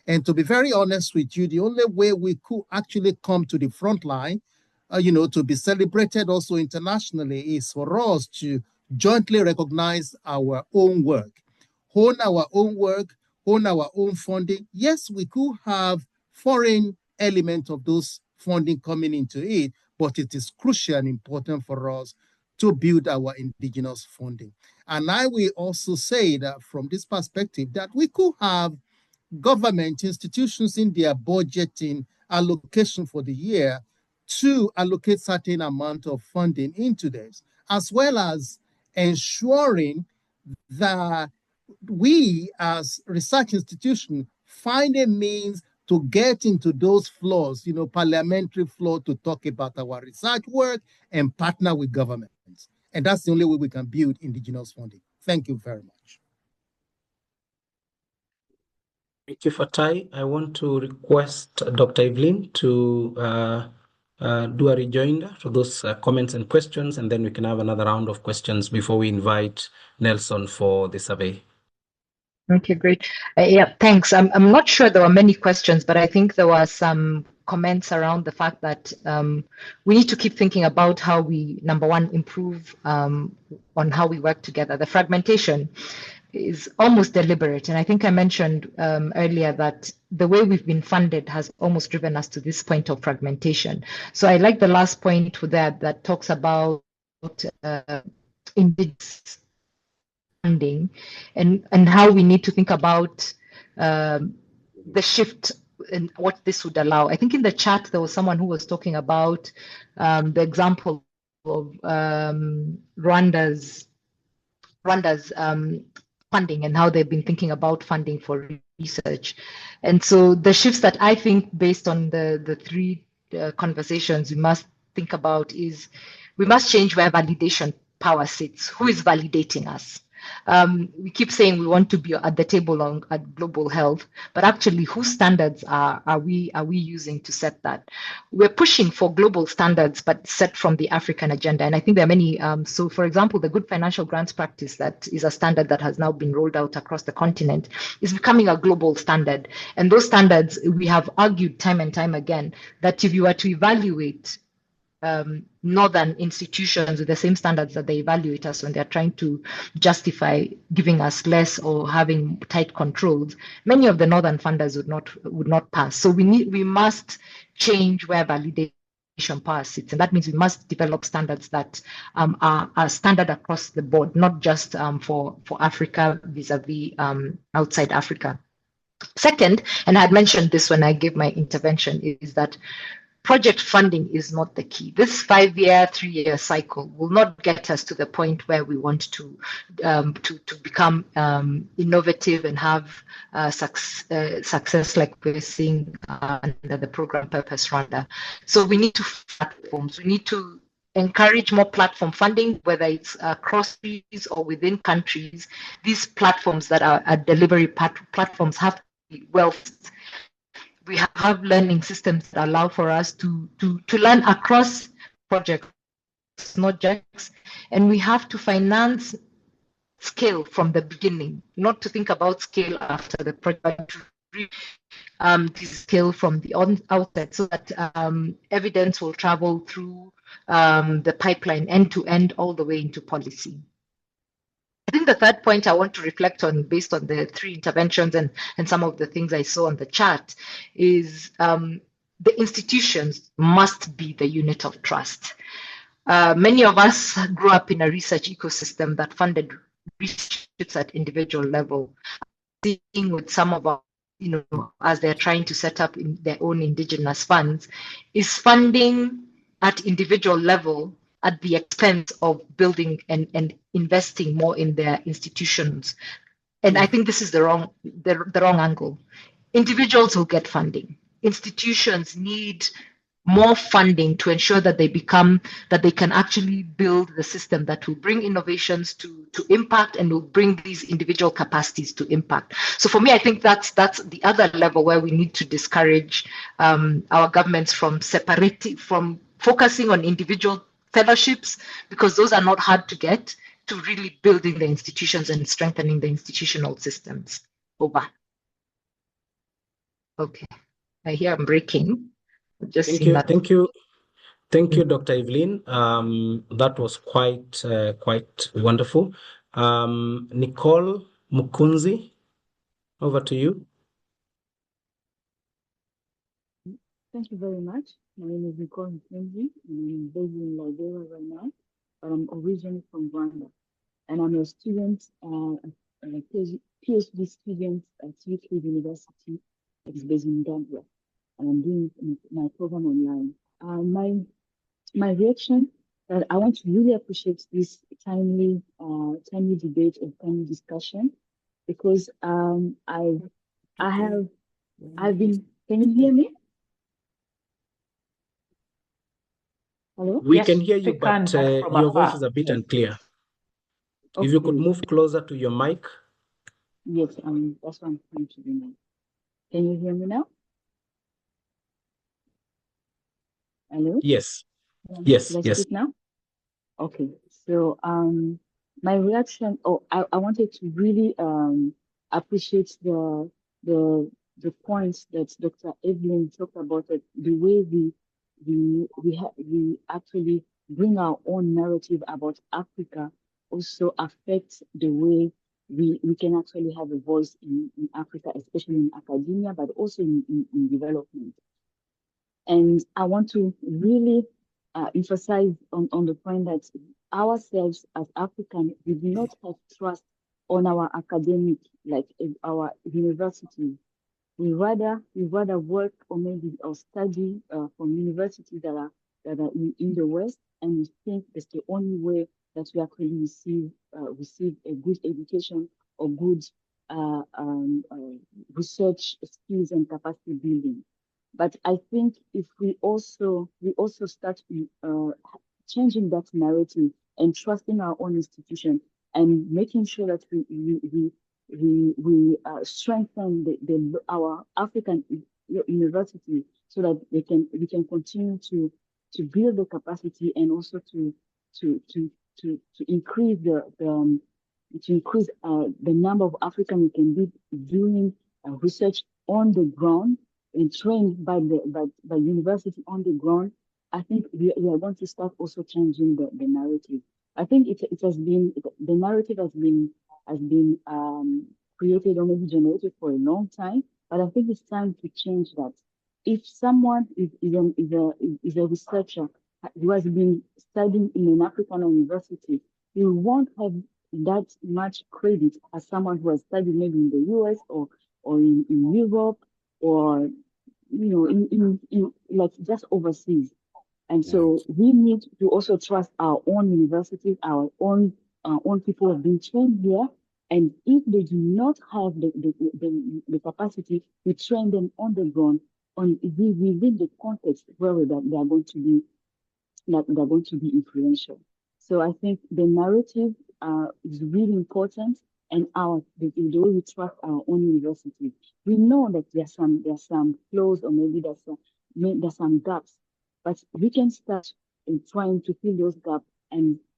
And to be very honest with you, the only way we could actually come to the front line, to be celebrated also internationally, is for us to jointly recognize our own work, own our own work, own our own funding. Yes, we could have foreign element of those funding coming into it, but it is crucial and important for us to build our indigenous funding. And I will also say that from this perspective, that we could have government institutions in their budgeting allocation for the year to allocate certain amount of funding into this, as well as ensuring that we as research institutions find a means to get into those floors, parliamentary floor, to talk about our research work and partner with governments. And that's the only way we can build indigenous funding. Thank you very much. Thank you, Fatai. I want to request Dr. Evelyn to do a rejoinder to those comments and questions, and then we can have another round of questions before we invite Nelson for the survey. Okay, great. Yeah, thanks. I'm not sure there were many questions, but I think there were some comments around the fact that we need to keep thinking about how we, number one, improve on how we work together. The fragmentation is almost deliberate. And I think I mentioned earlier that the way we've been funded has almost driven us to this point of fragmentation. So I like the last point there that talks about indigenous funding and how we need to think about the shift and what this would allow. I think in the chat there was someone who was talking about the example of Rwanda's funding and how they've been thinking about funding for research. And so the shifts that I think, based on the three conversations we must think about, is we must change where validation power sits. Who is validating us? We keep saying we want to be at the table at global health, but actually, whose standards are we using to set that? We're pushing for global standards, but set from the African agenda. And I think there are many. So, for example, the good financial grants practice, that is a standard that has now been rolled out across the continent, is becoming a global standard. And those standards, we have argued time and time again that if you were to evaluate northern institutions with the same standards that they evaluate us when they're trying to justify giving us less or having tight controls, many of the northern funders would not pass. So we must change where validation power sits, and that means we must develop standards that are standard across the board, not just for Africa vis-a-vis outside Africa. Second, and I had mentioned this when I gave my intervention, is that project funding is not the key. This 5-year, 3-year cycle will not get us to the point where we want to become innovative and have success like we're seeing under the program Purpose Rwanda. So we need to platforms. We need to encourage more platform funding, whether it's across countries or within countries. These platforms that are delivery platforms have to be well. We have learning systems that allow for us to learn across projects, not just, and we have to finance scale from the beginning, not to think about scale after the project, to scale from the outset, so that evidence will travel through the pipeline end to end all the way into policy. I think the third point I want to reflect on, based on the three interventions and some of the things I saw on the chat, is the institutions must be the unit of trust. Many of us grew up in a research ecosystem that funded research at individual level. Seeing with some of our, as they're trying to set up in their own indigenous funds, is funding at individual level at the expense of building and investing more in their institutions. And I think this is the wrong angle. Individuals will get funding. Institutions need more funding to ensure that they can actually build the system that will bring innovations to impact and will bring these individual capacities to impact. So for me, I think that's the other level where we need to discourage our governments from focusing on individual fellowships, because those are not hard to get, to really building the institutions and strengthening the institutional systems. Over. Okay, I hear I'm breaking. Just Thank seen you. that. Thank you. Thank you, Dr. Evelyn. That was quite wonderful. Nicole Mukunzi, over to you. Thank you very much. My name is Nicole Mukunzi, and I'm based in Liberia right now, but I'm originally from Rwanda. And I'm a student, a PhD student at UK University, that is based in Gambia. And I'm doing my program online. My reaction that I want to really appreciate this timely debate or timely discussion, because I've been. Can you hear me? Hello? We Yes, can hear you, we can, but but from your voice afar. is a bit Yes. unclear. Okay. If you could move closer to your mic. Yes, that's what I'm trying to do now. Can you hear me now? Hello? Yes. Yes. Let's Yes. speak now. Okay. So my reaction, I wanted to really appreciate the points that Dr. Evelyn talked about, that the way we actually bring our own narrative about Africa also affects the way we can actually have a voice in Africa, especially in academia, but also in development. And I want to really emphasize on the point that ourselves as African, we do not have trust on our academic, like our universities. We rather work or maybe or study from universities that are in the West, and we think that's the only way that we actually receive a good education or good research skills and capacity building. But I think if we also start changing that narrative and trusting our own institution and making sure that we strengthen our African university, so that we can continue to build the capacity and also to increase the number of African we can be doing research on the ground and trained by university on the ground. I think we are going to start also changing the narrative. I think the narrative has been created or maybe generated for a long time, but I think it's time to change that. If someone is a researcher who has been studying in an African university, he won't have that much credit as someone who has studied maybe in the US or in Europe, or in like just overseas. And so we need to also trust our own universities, our own people who have been trained here. And if they do not have the capacity to train them on the ground, within the context where they are going to be, that they're going to be influential. So I think the narrative is really important, and the way we trust our own university. We know that there's some flaws, or maybe there's some gaps, but we can start in trying to fill those gaps,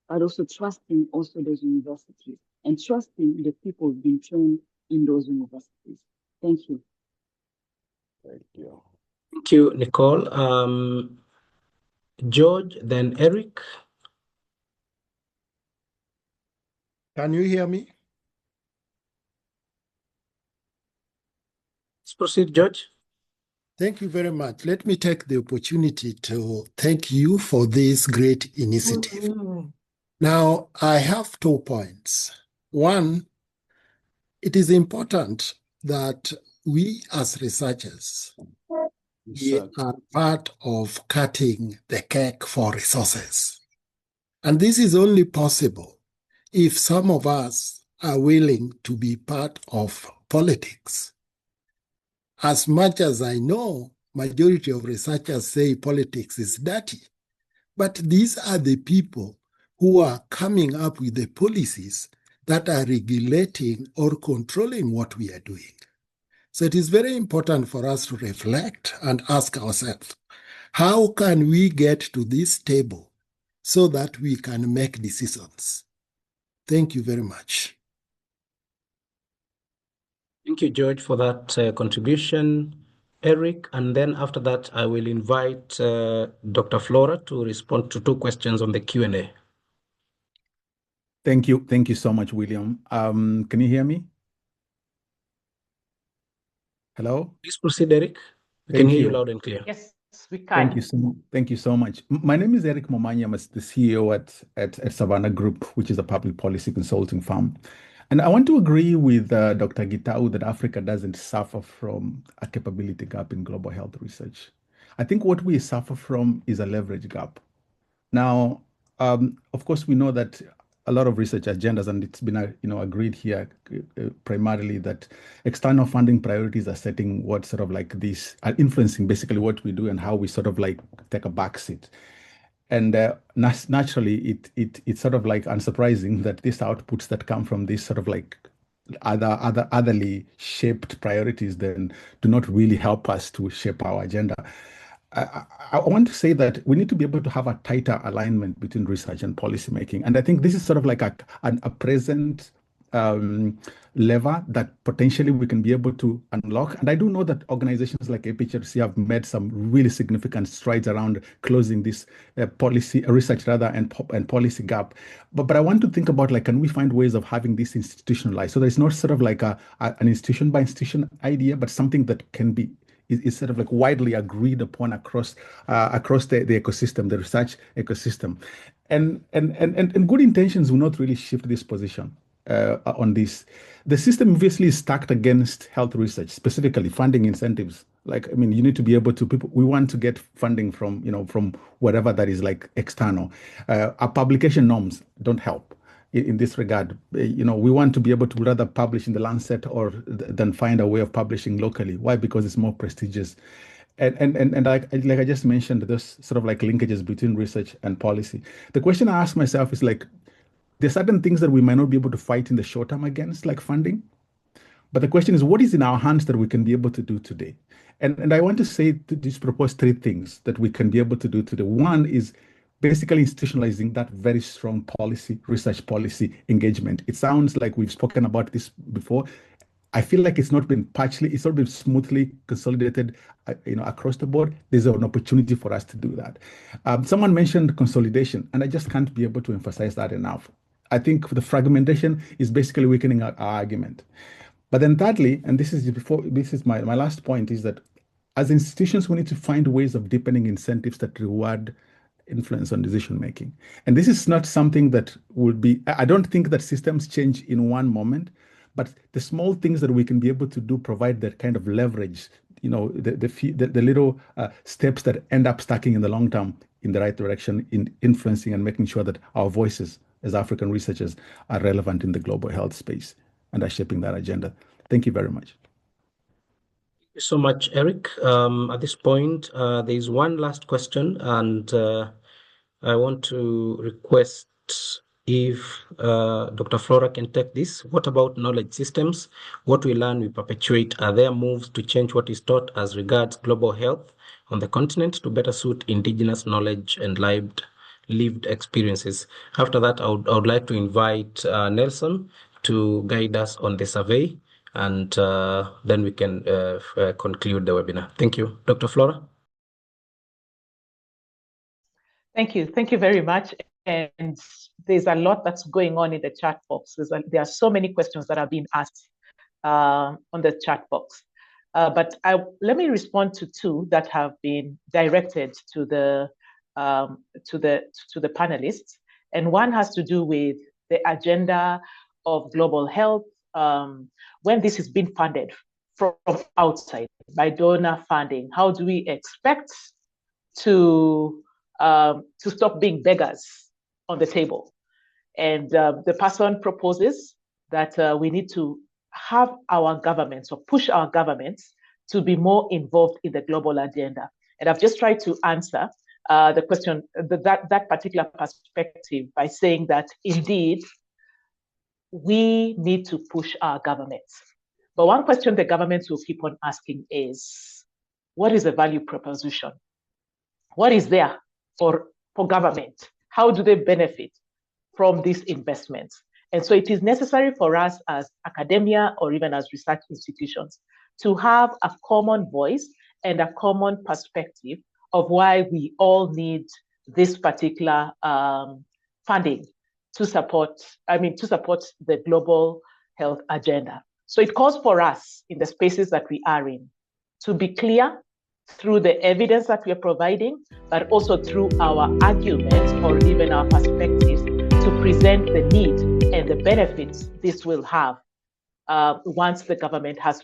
but also trusting also those universities and trusting the people being trained in those universities. Thank you. Thank you. Thank you, Nicole. George, then Eric. Can you hear me? Let's proceed, George. Thank you very much. Let me take the opportunity to thank you for this great initiative. Now, I have 2 points. One, it is important that we as researchers are part of cutting the cake for resources. And this is only possible if some of us are willing to be part of politics. As much as I know, majority of researchers say politics is dirty, but these are the people who are coming up with the policies that are regulating or controlling what we are doing. So it is very important for us to reflect and ask ourselves, how can we get to this table so that we can make decisions? Thank you very much. Thank you, George, for that contribution. Eric, and then after that, I will invite Dr. Flora to respond to 2 questions on the Q&A. Thank you. Thank you so much, William. Can you hear me? Hello? Please proceed, Eric. We can hear you loud and clear. Yes, we can. Thank you so much. My name is Eric Momanya. I'm the CEO at Savannah Group, which is a public policy consulting firm. And I want to agree with Dr. Gitau that Africa doesn't suffer from a capability gap in global health research. I think what we suffer from is a leverage gap. Now, of course, we know that a lot of research agendas, and it's been agreed here primarily that external funding priorities are setting what sort of like this, are influencing basically what we do and how we sort of like take a backseat. And naturally, it's sort of like unsurprising that these outputs that come from this sort of like otherly shaped priorities then do not really help us to shape our agenda. I want to say that we need to be able to have a tighter alignment between research and policymaking. And I think this is sort of like a present lever that potentially we can be able to unlock. And I do know that organizations like APHRC have made some really significant strides around closing this research and policy gap. But I want to think about like, can we find ways of having this institutionalized? So there's not sort of like an institution by institution idea, but something that can be is sort of like widely agreed upon across the ecosystem, the research ecosystem, and good intentions will not really shift this position on this. The system obviously is stacked against health research, specifically funding incentives. Like, I mean, you need to be able to we want to get funding from from whatever that is like external. Our publication norms don't help in this regard. We want to be able to rather publish in the Lancet than find a way of publishing locally. Why? Because it's more prestigious. And like I just mentioned, there's sort of like linkages between research and policy. The question I ask myself is like, there's certain things that we might not be able to fight in the short term against, like funding. But the question is, what is in our hands that we can be able to do today? And I want to say to just propose 3 things that we can be able to do today. One is basically institutionalizing that very strong research policy engagement. It sounds like we've spoken about this before. I feel like it's not been smoothly consolidated, across the board. There's an opportunity for us to do that. Someone mentioned consolidation, and I just can't be able to emphasize that enough. I think the fragmentation is basically weakening our argument. But then thirdly, and this is my last point, is that as institutions, we need to find ways of deepening incentives that reward influence on decision making. And this is not something that would be, I don't think that systems change in one moment, but the small things that we can be able to do provide that kind of leverage, the little steps that end up stacking in the long term in the right direction, in influencing and making sure that our voices as African researchers are relevant in the global health space and are shaping that agenda. Thank you very much. Thank you so much, Eric. At this point, there is one last question, and I want to request if Dr. Flora can take this. What about knowledge systems? What we learn, we perpetuate. Are there moves to change what is taught as regards global health on the continent to better suit indigenous knowledge and lived experiences? After that, I would like to invite Nelson to guide us on the survey, and then we can conclude the webinar. Thank you. Dr. Flora? Thank you. Thank you very much. And there's a lot that's going on in the chat box. There are so many questions that are being asked on the chat box. But let me respond to 2 that have been directed to the panelists. And one has to do with the agenda of global health when this is being funded from outside by donor funding. How do we expect to stop being beggars on the table? And the person proposes that we need to have our governments, or push our governments to be more involved in the global agenda. And I've just tried to answer the question, that particular perspective, by saying that indeed we need to push our governments. But one question the governments will keep on asking is, what is the value proposition? What is there for government? How do they benefit from these investments? And so it is necessary for us as academia or even as research institutions to have a common voice and a common perspective of why we all need this particular funding to support the global health agenda. So it calls for us in the spaces that we are in to be clear through the evidence that we are providing, but also through our arguments or even our perspectives to present the need and the benefits this will have once the government has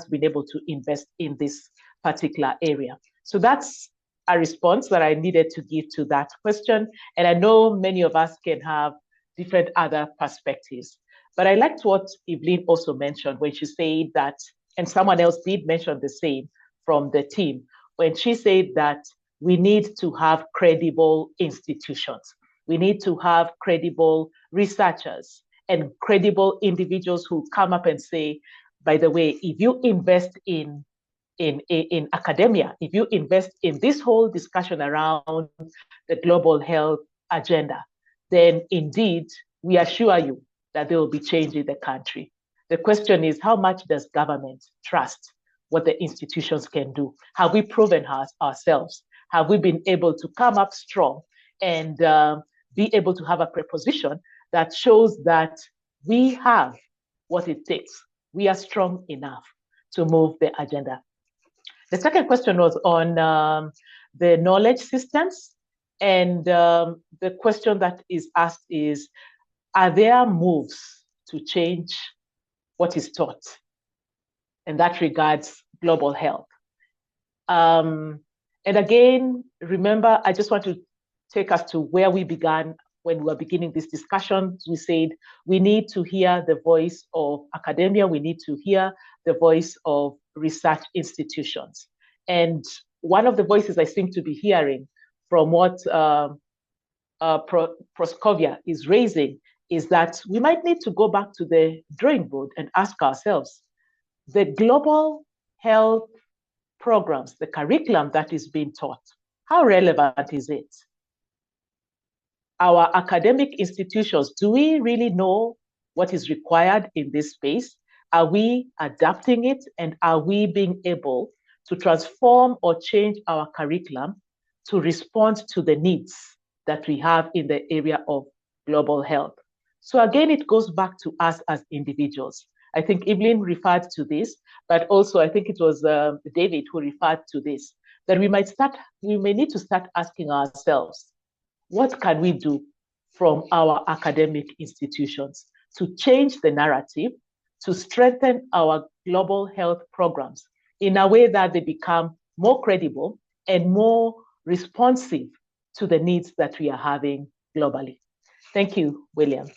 been able to invest in this particular area. So that's a response that I needed to give to that question. And I know many of us can have different other perspectives. But I liked what Evelyn also mentioned when she said that, and someone else did mention the same from the team, when she said that we need to have credible institutions. We need to have credible researchers and credible individuals who come up and say, by the way, if you invest in academia, if you invest in this whole discussion around the global health agenda, then indeed, we assure you that there will be change in the country. The question is, how much does government trust what the institutions can do? Have we proven ourselves? Have we been able to come up strong and be able to have a preposition that shows that we have what it takes? We are strong enough to move the agenda. The second question was on the knowledge systems. And the question that is asked is, are there moves to change what is taught? And that regards global health. And again, remember, I just want to take us to where we began when we were beginning this discussion. We said we need to hear the voice of academia. We need to hear the voice of research institutions. And one of the voices I seem to be hearing from what Proskovia is raising is that we might need to go back to the drawing board and ask ourselves, the global health programs, the curriculum that is being taught, how relevant is it? Our academic institutions, do we really know what is required in this space? Are we adapting it? And are we being able to transform or change our curriculum to respond to the needs that we have in the area of global health? So again, it goes back to us as individuals. I think Evelyn referred to this, but also I think it was David who referred to this, that we may need to start asking ourselves, what can we do from our academic institutions to change the narrative, to strengthen our global health programs in a way that they become more credible and more responsive to the needs that we are having globally? Thank you, William.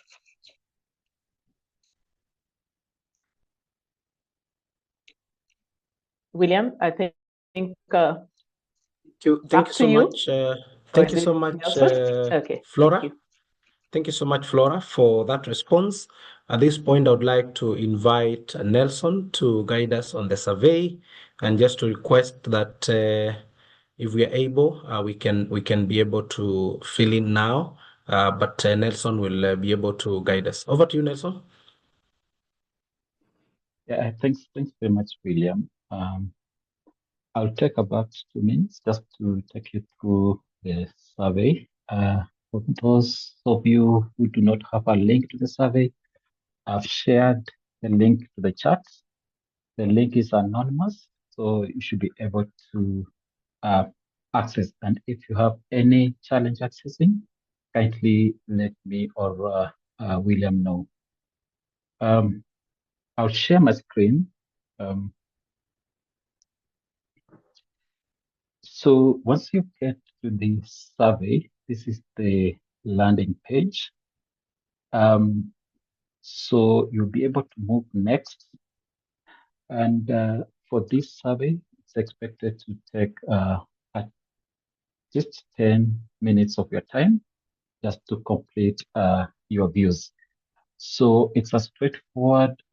William, I think Thank you so much. Thank you so much, okay, Flora. Thank you so much, Flora, for that response. At this point, I would like to invite Nelson to guide us on the survey, and just to request that if we are able, we can be able to fill in now. But Nelson will be able to guide us. Over to you, Nelson. Yeah, thanks very much, William. I'll take about 2 minutes just to take you through the survey. For those of you who do not have a link to the survey, I've shared the link to the chat. The link is anonymous, so you should be able to access. And if you have any challenge accessing, kindly let me or William know. I'll share my screen. So once you get to the survey, this is the landing page. So you'll be able to move next. And for this survey, it's expected to take at just 10 minutes of your time just to complete your views. So it's a straightforward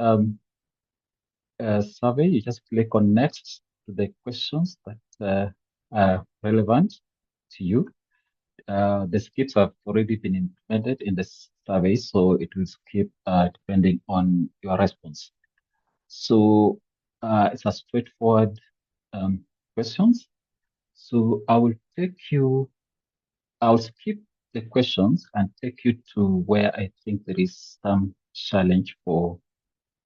survey. You just click on next to the questions that are relevant to you. the skips have already been implemented in the survey, so it will skip depending on your response. So it's a straightforward questions. So I'll skip the questions and take you to where I think there is some challenge for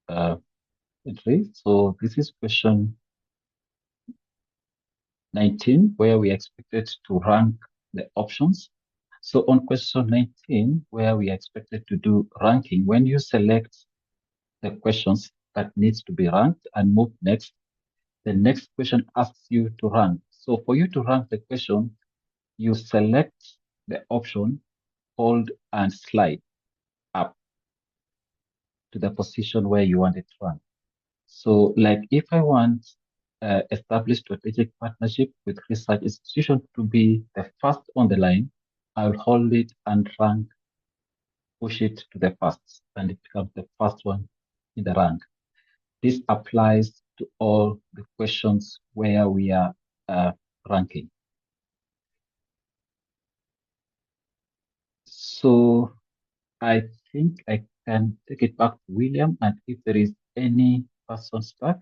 entry. So this is question 19, where we expected to rank the options. So on question 19, where we expected to do ranking, when you select the questions that needs to be ranked and move next, the next question asks you to rank. So for you to rank the question, you select the option, hold and slide up to the position where you want it to rank. So like if I want establish strategic partnership with research institution to be the first on the line, I'll hold it and rank, push it to the first, and it becomes the first one in the rank. This applies to all the questions where we are ranking. So I think I can take it back to William, and if there is any person stuck,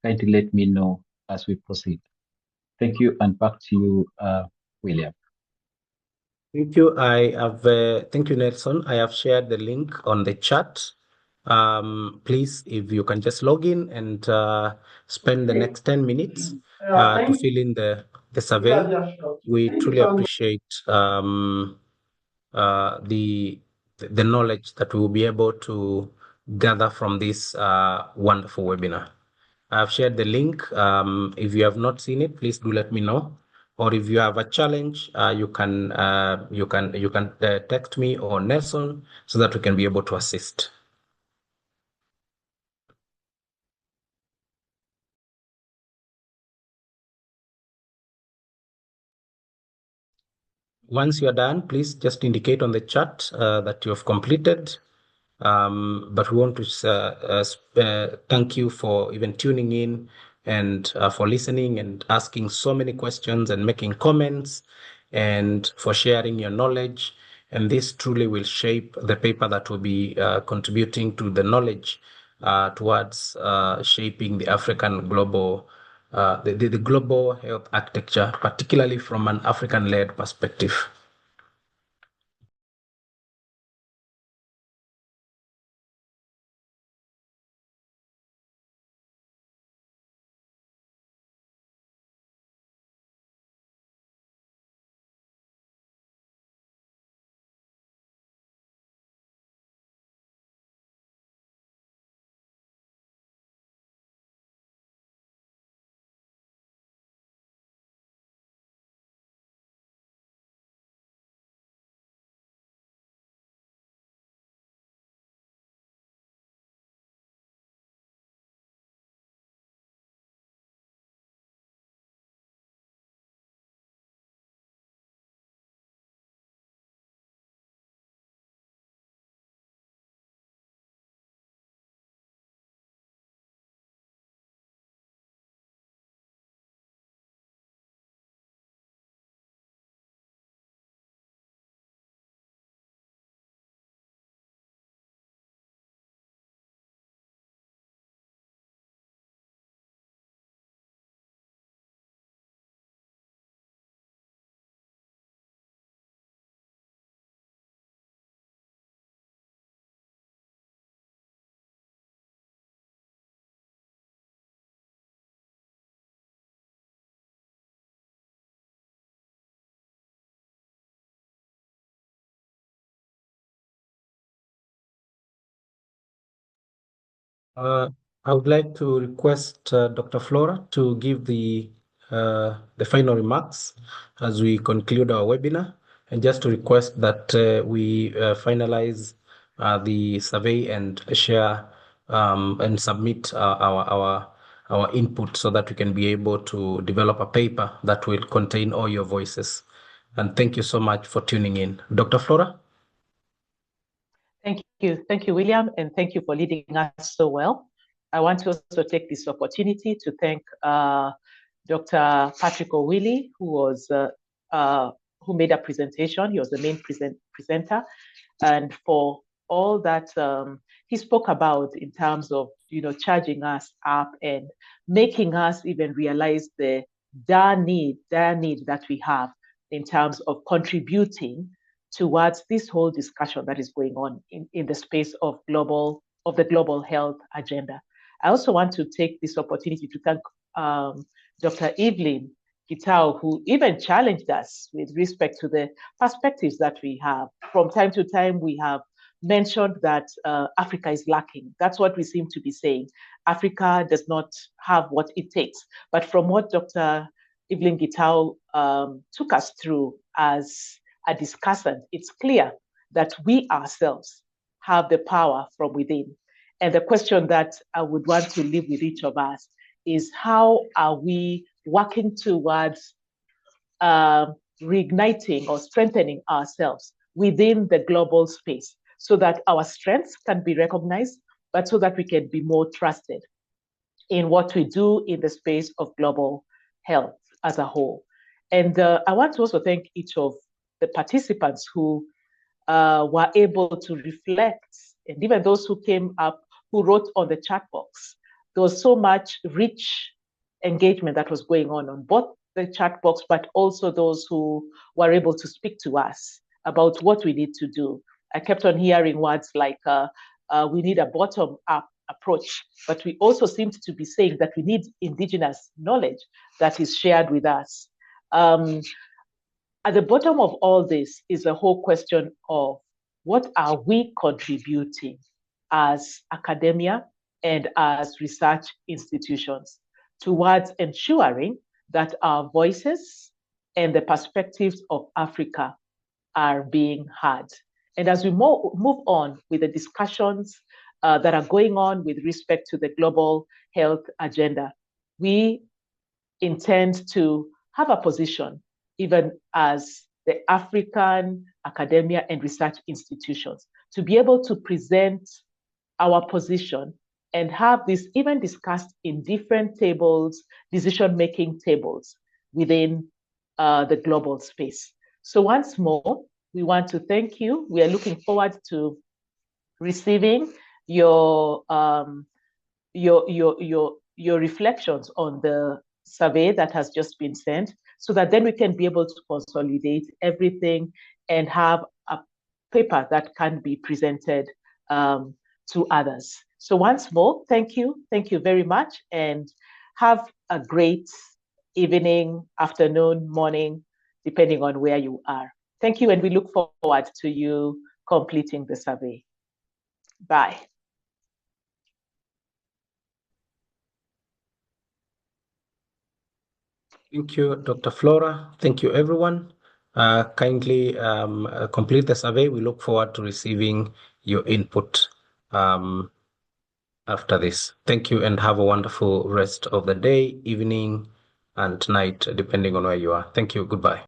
kindly let me know as we proceed. Thank you, and back to you, William. Thank you. Thank you, Nelson. I have shared the link on the chat. Please, if you can just log in and spend the next 10 minutes to fill in the survey. We truly appreciate the knowledge that we will be able to gather from this wonderful webinar. I've shared the link. If you have not seen it, please do let me know. Or if you have a challenge, you can text me or Nelson so that we can be able to assist. Once you are done, please just indicate on the chat that you have completed. But we want to thank you for even tuning in and for listening and asking so many questions and making comments and for sharing your knowledge. And this truly will shape the paper that will be contributing to the knowledge towards shaping the African global, the global health architecture, particularly from an African-led perspective. I would like to request Dr. Flora to give the final remarks as we conclude our webinar, and just to request that we finalize the survey and share and submit our input so that we can be able to develop a paper that will contain all your voices. And thank you so much for tuning in. Dr. Flora? Thank you, William, and thank you for leading us so well. I want to also take this opportunity to thank Dr. Patrick O'Willy, who was who made a presentation. He was the main presenter, and for all that he spoke about in terms of charging us up and making us even realize the dire need that we have in terms of contributing towards this whole discussion that is going on in the space of the global health agenda. I also want to take this opportunity to thank Dr. Evelyn Gitao, who even challenged us with respect to the perspectives that we have. From time to time, we have mentioned that Africa is lacking. That's what we seem to be saying. Africa does not have what it takes. But from what Dr. Evelyn Gitao took us through as a discussant, it's clear that we ourselves have the power from within. And the question that I would want to leave with each of us is, how are we working towards reigniting or strengthening ourselves within the global space so that our strengths can be recognized, but so that we can be more trusted in what we do in the space of global health as a whole. And I want to also thank each of the participants who were able to reflect, and even those who came up, who wrote on the chat box. There was so much rich engagement that was going on both the chat box, but also those who were able to speak to us about what we need to do. I kept on hearing words like we need a bottom-up approach, but we also seemed to be saying that we need indigenous knowledge that is shared with us. At the bottom of all this is the whole question of what are we contributing as academia and as research institutions towards ensuring that our voices and the perspectives of Africa are being heard. And as we move on with the discussions that are going on with respect to the global health agenda, we intend to have a position, even as the African academia and research institutions, to be able to present our position and have this even discussed in different tables, decision-making tables within the global space. So once more, we want to thank you. We are looking forward to receiving your reflections on the survey that has just been sent, so that then we can be able to consolidate everything and have a paper that can be presented to others. So once more, thank you very much, and have a great evening, afternoon, morning, depending on where you are. Thank you, and we look forward to you completing the survey. Bye. Thank you, Dr. Flora. Thank you, everyone. Kindly complete the survey. We look forward to receiving your input after this. Thank you, and have a wonderful rest of the day, evening, and night, depending on where you are. Thank you. Goodbye.